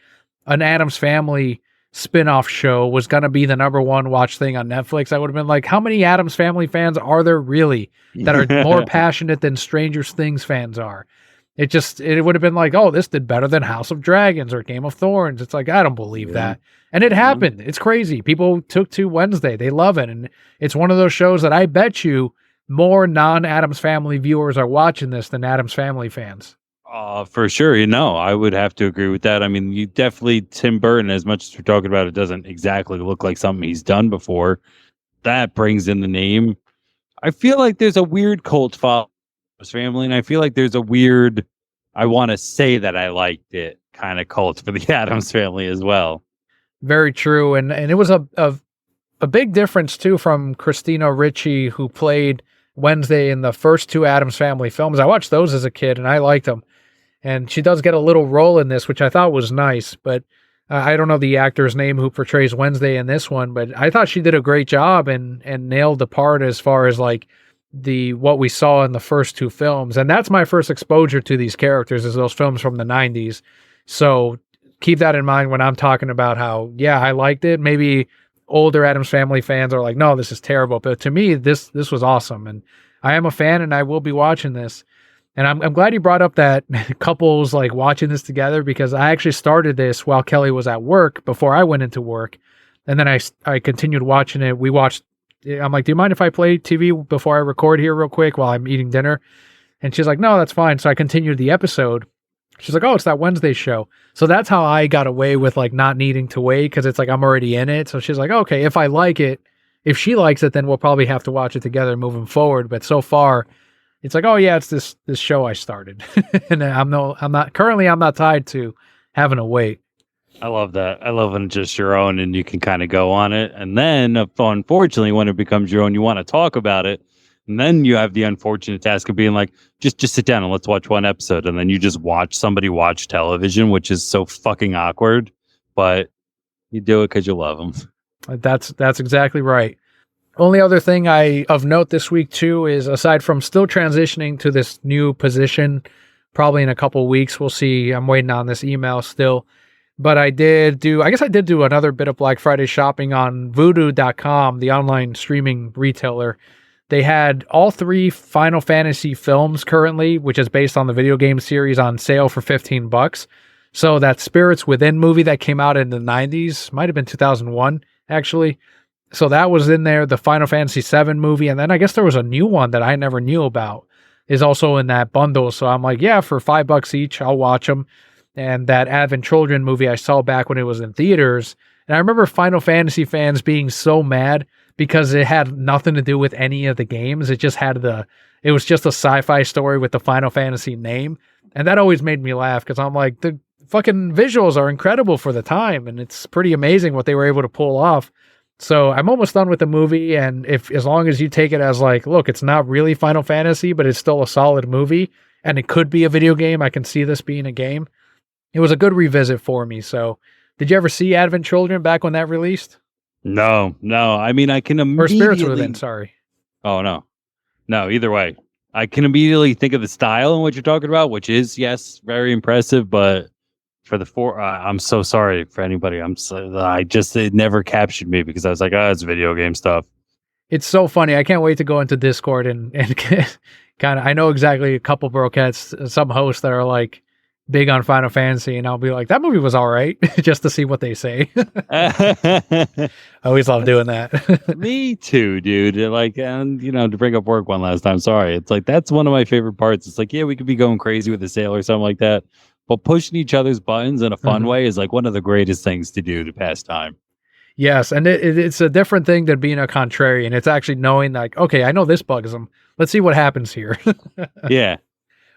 an Addams Family spin-off show was going to be the number 1 watch thing on Netflix, I would have been like, how many Addams Family fans are there really that are more passionate than Stranger Things fans are? It would have been like, oh, this did better than House of Dragons or Game of Thrones. It's like, I don't believe that. And it happened. It's crazy. People took to Wednesday. They love it. And it's one of those shows that I bet you more non-Addams Family viewers are watching this than Addams Family fans. For sure. I would have to agree with that. I mean, you definitely, Tim Burton, as much as we're talking about, it doesn't exactly look like something he's done before. That brings in the name. I feel like there's a weird cult following this family, and I feel like there's a weird, I want to say that I liked it kind of cult for the Addams Family as well. Very true. And it was a big difference too from Christina Ricci, who played Wednesday in the first 2 Addams Family films. I watched those as a kid and I liked them. And she does get a little role in this, which I thought was nice, but I don't know the actor's name who portrays Wednesday in this one, but I thought she did a great job and nailed the part as far as like what we saw in the first 2 films. And that's my first exposure to these characters, is those films from the 90s. So keep that in mind when I'm talking about how, yeah, I liked it. Maybe older Addams Family fans are like, no, this is terrible. But to me, this was awesome. And I am a fan and I will be watching this. And I'm glad you brought up that couples like watching this together, because I actually started this while Kelly was at work before I went into work. And then I continued watching it. I'm like, do you mind if I play TV before I record here real quick while I'm eating dinner? And she's like, no, that's fine. So I continued the episode. She's like, oh, it's that Wednesday show. So that's how I got away with like not needing to wait, because it's like I'm already in it. So she's like, okay, if I like it, if she likes it, then we'll probably have to watch it together moving forward. But so far, it's like, oh yeah, it's this show I started, and I'm not tied to having to wait. I love that. I love when it's just your own and you can kind of go on it. And then, unfortunately, when it becomes your own, you want to talk about it. And then you have the unfortunate task of being like, just sit down and let's watch 1 episode. And then you just watch somebody watch television, which is so fucking awkward. But you do it because you love them. That's exactly right. Only other thing of note this week too is, aside from still transitioning to this new position, probably in a couple weeks, we'll see. I'm waiting on this email still. But I did do another bit of Black Friday shopping on Vudu.com, the online streaming retailer. They had all 3 Final Fantasy films currently, which is based on the video game series, on sale for $15. So that Spirits Within movie that came out in the 90s, might have been 2001, actually. So that was in there, the Final Fantasy VII movie. And then I guess there was a new one that I never knew about, is also in that bundle. So I'm like, yeah, for $5 each, I'll watch them. And that Advent Children movie I saw back when it was in theaters. And I remember Final Fantasy fans being so mad because it had nothing to do with any of the games. It was just a sci-fi story with the Final Fantasy name. And that always made me laugh because I'm like, the fucking visuals are incredible for the time. And it's pretty amazing what they were able to pull off. So I'm almost done with the movie. And as long as you take it as like, look, it's not really Final Fantasy, but it's still a solid movie and it could be a video game. I can see this being a game. It was a good revisit for me. So did you ever see Advent Children back when that released? No. I mean, I can immediately... Or Spirits Within, sorry. Oh, no, either way. I can immediately think of the style and what you're talking about, which is, yes, very impressive. But for the I'm so sorry for anybody. It never captured me because I was like, it's video game stuff. It's so funny. I can't wait to go into Discord and kind of, I know exactly a couple brokettes, some hosts that are like big on Final Fantasy, and I'll be like, that movie was all right, just to see what they say. I always love doing that. Me too, dude. Like, and to bring up work one last time, sorry. It's like, that's one of my favorite parts. It's like, yeah, we could be going crazy with a sale or something like that, but pushing each other's buttons in a fun way is like one of the greatest things to do to pass time. Yes, and it's a different thing than being a contrarian. It's actually knowing like, okay, I know this bugs them. Let's see what happens here. Yeah.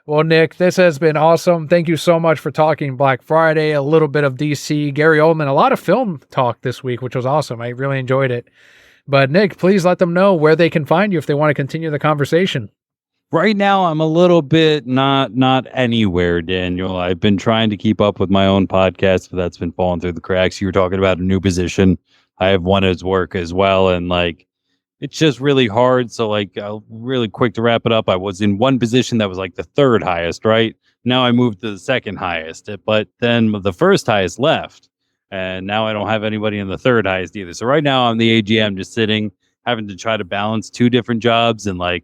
Well, Nick, this has been awesome. Thank you so much for talking Black Friday, a little bit of DC, Gary Oldman, a lot of film talk this week, which was awesome. I really enjoyed it. But Nick, please let them know where they can find you if they want to continue the conversation. Right now, I'm a little bit not anywhere, Daniel. I've been trying to keep up with my own podcast, but that's been falling through the cracks. You were talking about a new position. I have one as work as well, and like, it's just really hard. So like, really quick to wrap it up. I was in one position that was like the third highest, right? Now I moved to the second highest, but then the first highest left. And now I don't have anybody in the third highest either. So right now I'm the AGM just sitting, having to try to balance two different jobs. And like,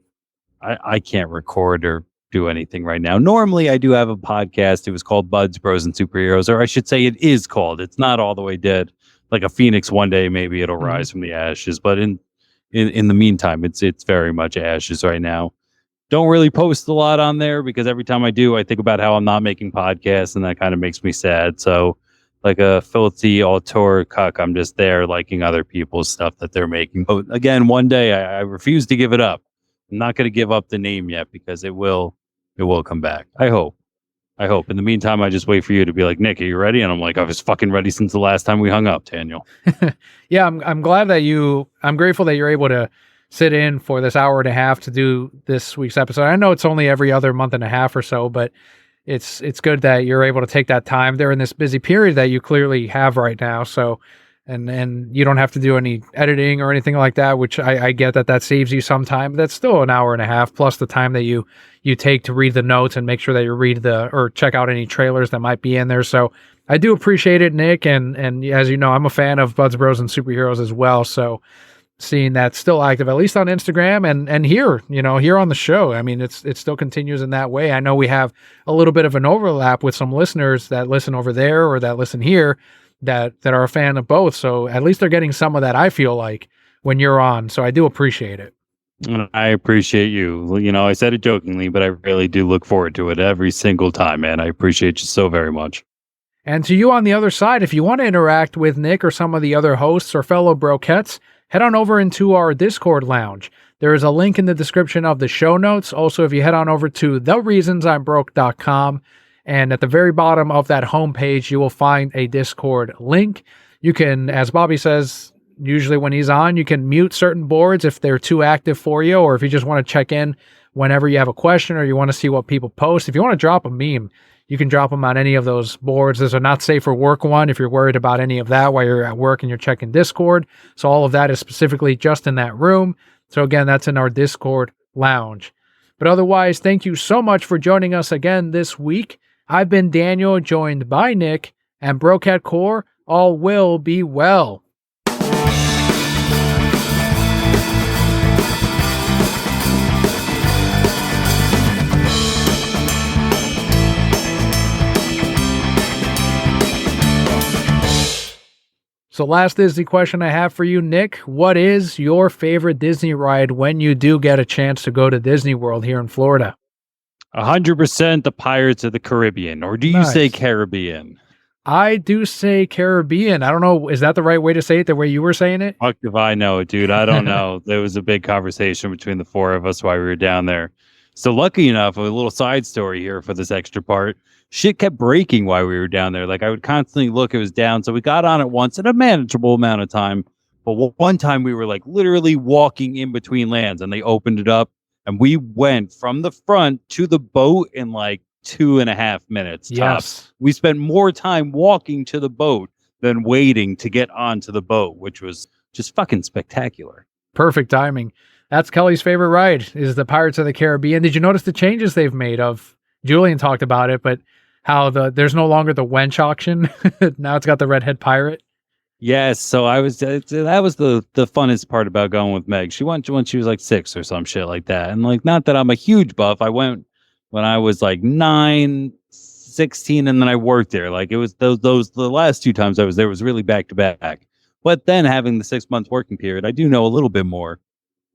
I can't record or do anything right now. Normally I do have a podcast. It was called Buds, Bros, and Superheroes, or I should say it is called. It's not all the way dead. Like a phoenix one day, maybe it'll rise from the ashes. But in the meantime, it's very much ashes right now. Don't really post a lot on there because every time I do, I think about how I'm not making podcasts, and that kind of makes me sad. So like a filthy auteur cuck, I'm just there liking other people's stuff that they're making. But again, one day I refuse to give it up. I'm not going to give up the name yet because it will come back. I hope. In the meantime, I just wait for you to be like, Nick, are you ready? And I'm like, I was fucking ready since the last time we hung up, Daniel. Yeah, I'm glad that I'm grateful that you're able to sit in for this hour and a half to do this week's episode. I know it's only every other month and a half or so, but it's good that you're able to take that time during this busy period that you clearly have right now. So, and you don't have to do any editing or anything like that, which I get that saves you some time. That's still an hour and a half plus the time that you take to read the notes and make sure that you read or check out any trailers that might be in there. So I do appreciate it, Nick. And as you know, I'm a fan of Buds, Bros, and Superheroes as well. So seeing that still active, at least on Instagram and here, here on the show. I mean, it still continues in that way. I know we have a little bit of an overlap with some listeners that listen over there or that listen here that are a fan of both. So at least they're getting some of that, I feel like, when you're on. So I do appreciate it. I appreciate you. I said it jokingly, but I really do look forward to it every single time, man. I appreciate you so very much. And to you on the other side, if you want to interact with Nick or some of the other hosts or fellow brokettes, head on over into our Discord lounge. There is a link in the description of the show notes. Also, if you head on over to thereasonsimbroke.com, and at the very bottom of that homepage, you will find a Discord link. You can, as Bobby says, usually when he's on, you can mute certain boards if they're too active for you, or if you just want to check in whenever you have a question or you want to see what people post. If you want to drop a meme, you can drop them on any of those boards. There's a not safe for work one if you're worried about any of that while you're at work and you're checking Discord. So all of that is specifically just in that room. So again, that's in our Discord lounge. But otherwise, thank you so much for joining us again this week. I've been Daniel, joined by Nick, and Brocat Core. All will be well. So last Disney question I have for you, Nick. What is your favorite Disney ride when you do get a chance to go to Disney World here in Florida? 100% the Pirates of the Caribbean, or do you say Caribbean? I do say Caribbean. I don't know. Is that the right way to say it? The way you were saying it? Fuck if I know, dude. I don't know. There was a big conversation between the four of us while we were down there. So lucky enough, a little side story here for this extra part. Shit kept breaking while we were down there. Like I would constantly look, it was down. So we got on it once in a manageable amount of time. But one time we were like literally walking in between lands and they opened it up and we went from the front to the boat in like 2.5 minutes tops. Yes. We spent more time walking to the boat than waiting to get onto the boat, which was just fucking spectacular. Perfect timing. That's Kelly's favorite ride is the Pirates of the Caribbean. Did you notice the changes they've made of Julian talked about it, but how there's no longer the wench auction. Now it's got the redhead pirate. Yes, so that was the funnest part about going with Meg. She went when she was like 6 or some shit like that. And like, not that I'm a huge buff. I went when I was like 9, 16, and then I worked there. Like it was those the last 2 times I was there was really back to back. But then having the 6 month working period, I do know a little bit more.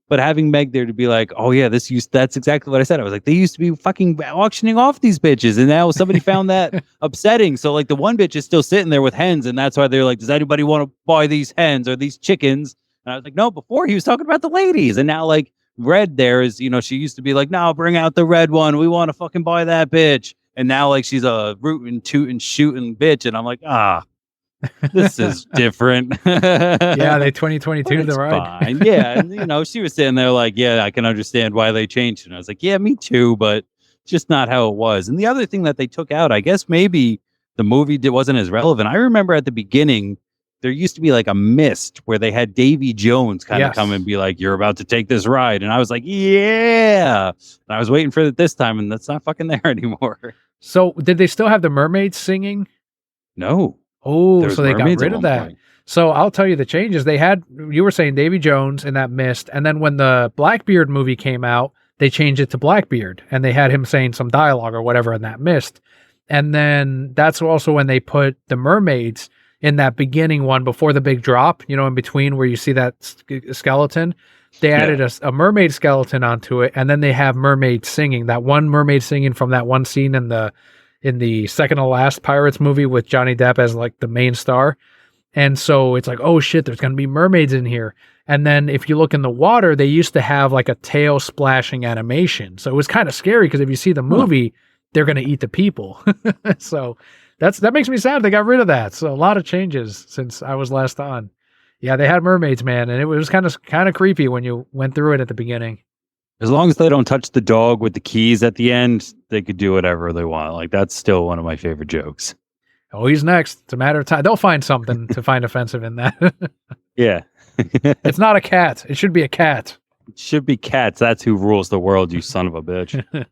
But having Meg there to be like, oh yeah, that's exactly what I said. I was like, they used to be fucking auctioning off these bitches, and now somebody found that upsetting. So like the one bitch is still sitting there with hens, and that's why they're like, does anybody want to buy these hens or these chickens? And I was like, no, before he was talking about the ladies, and now like Red there is, she used to be like, no, bring out the red one. We want to fucking buy that bitch. And now like she's a rootin', tootin', shooting bitch, and I'm like, this is different. Yeah, they 2022 the ride. Fine. Yeah, and she was sitting there like, yeah, I can understand why they changed it. And I was like, yeah, me too, but just not how it was. And the other thing that they took out, I guess maybe the movie wasn't as relevant. I remember at the beginning there used to be like a mist where they had Davy Jones kind of come and be like, you're about to take this ride. And I was like, yeah. And I was waiting for it this time, and that's not fucking there anymore. So did they still have the mermaids singing? No. Oh, so they got rid of that. Point. So I'll tell you the changes. They had, you were saying Davy Jones in that mist. And then when the Blackbeard movie came out, they changed it to Blackbeard. And they had him saying some dialogue or whatever in that mist. And then that's also when they put the mermaids in that beginning one before the big drop, in between where you see that skeleton. They added a mermaid skeleton onto it. And then they have mermaids singing. That one mermaid singing from that one scene in the second to last Pirates movie with Johnny Depp as like the main star. And so it's like, oh shit, there's going to be mermaids in here. And then if you look in the water, they used to have like a tail splashing animation. So it was kind of scary because if you see the movie, they're going to eat the people. So that makes me sad. They got rid of that. So a lot of changes since I was last on. Yeah, they had mermaids, man. And it was kind of creepy when you went through it at the beginning. As long as they don't touch the dog with the keys at the end, they could do whatever they want. Like, that's still one of my favorite jokes. Oh, he's next. It's a matter of time. They'll find something to find offensive in that. Yeah. It's not a cat. It should be a cat. It should be cats. That's who rules the world, you son of a bitch.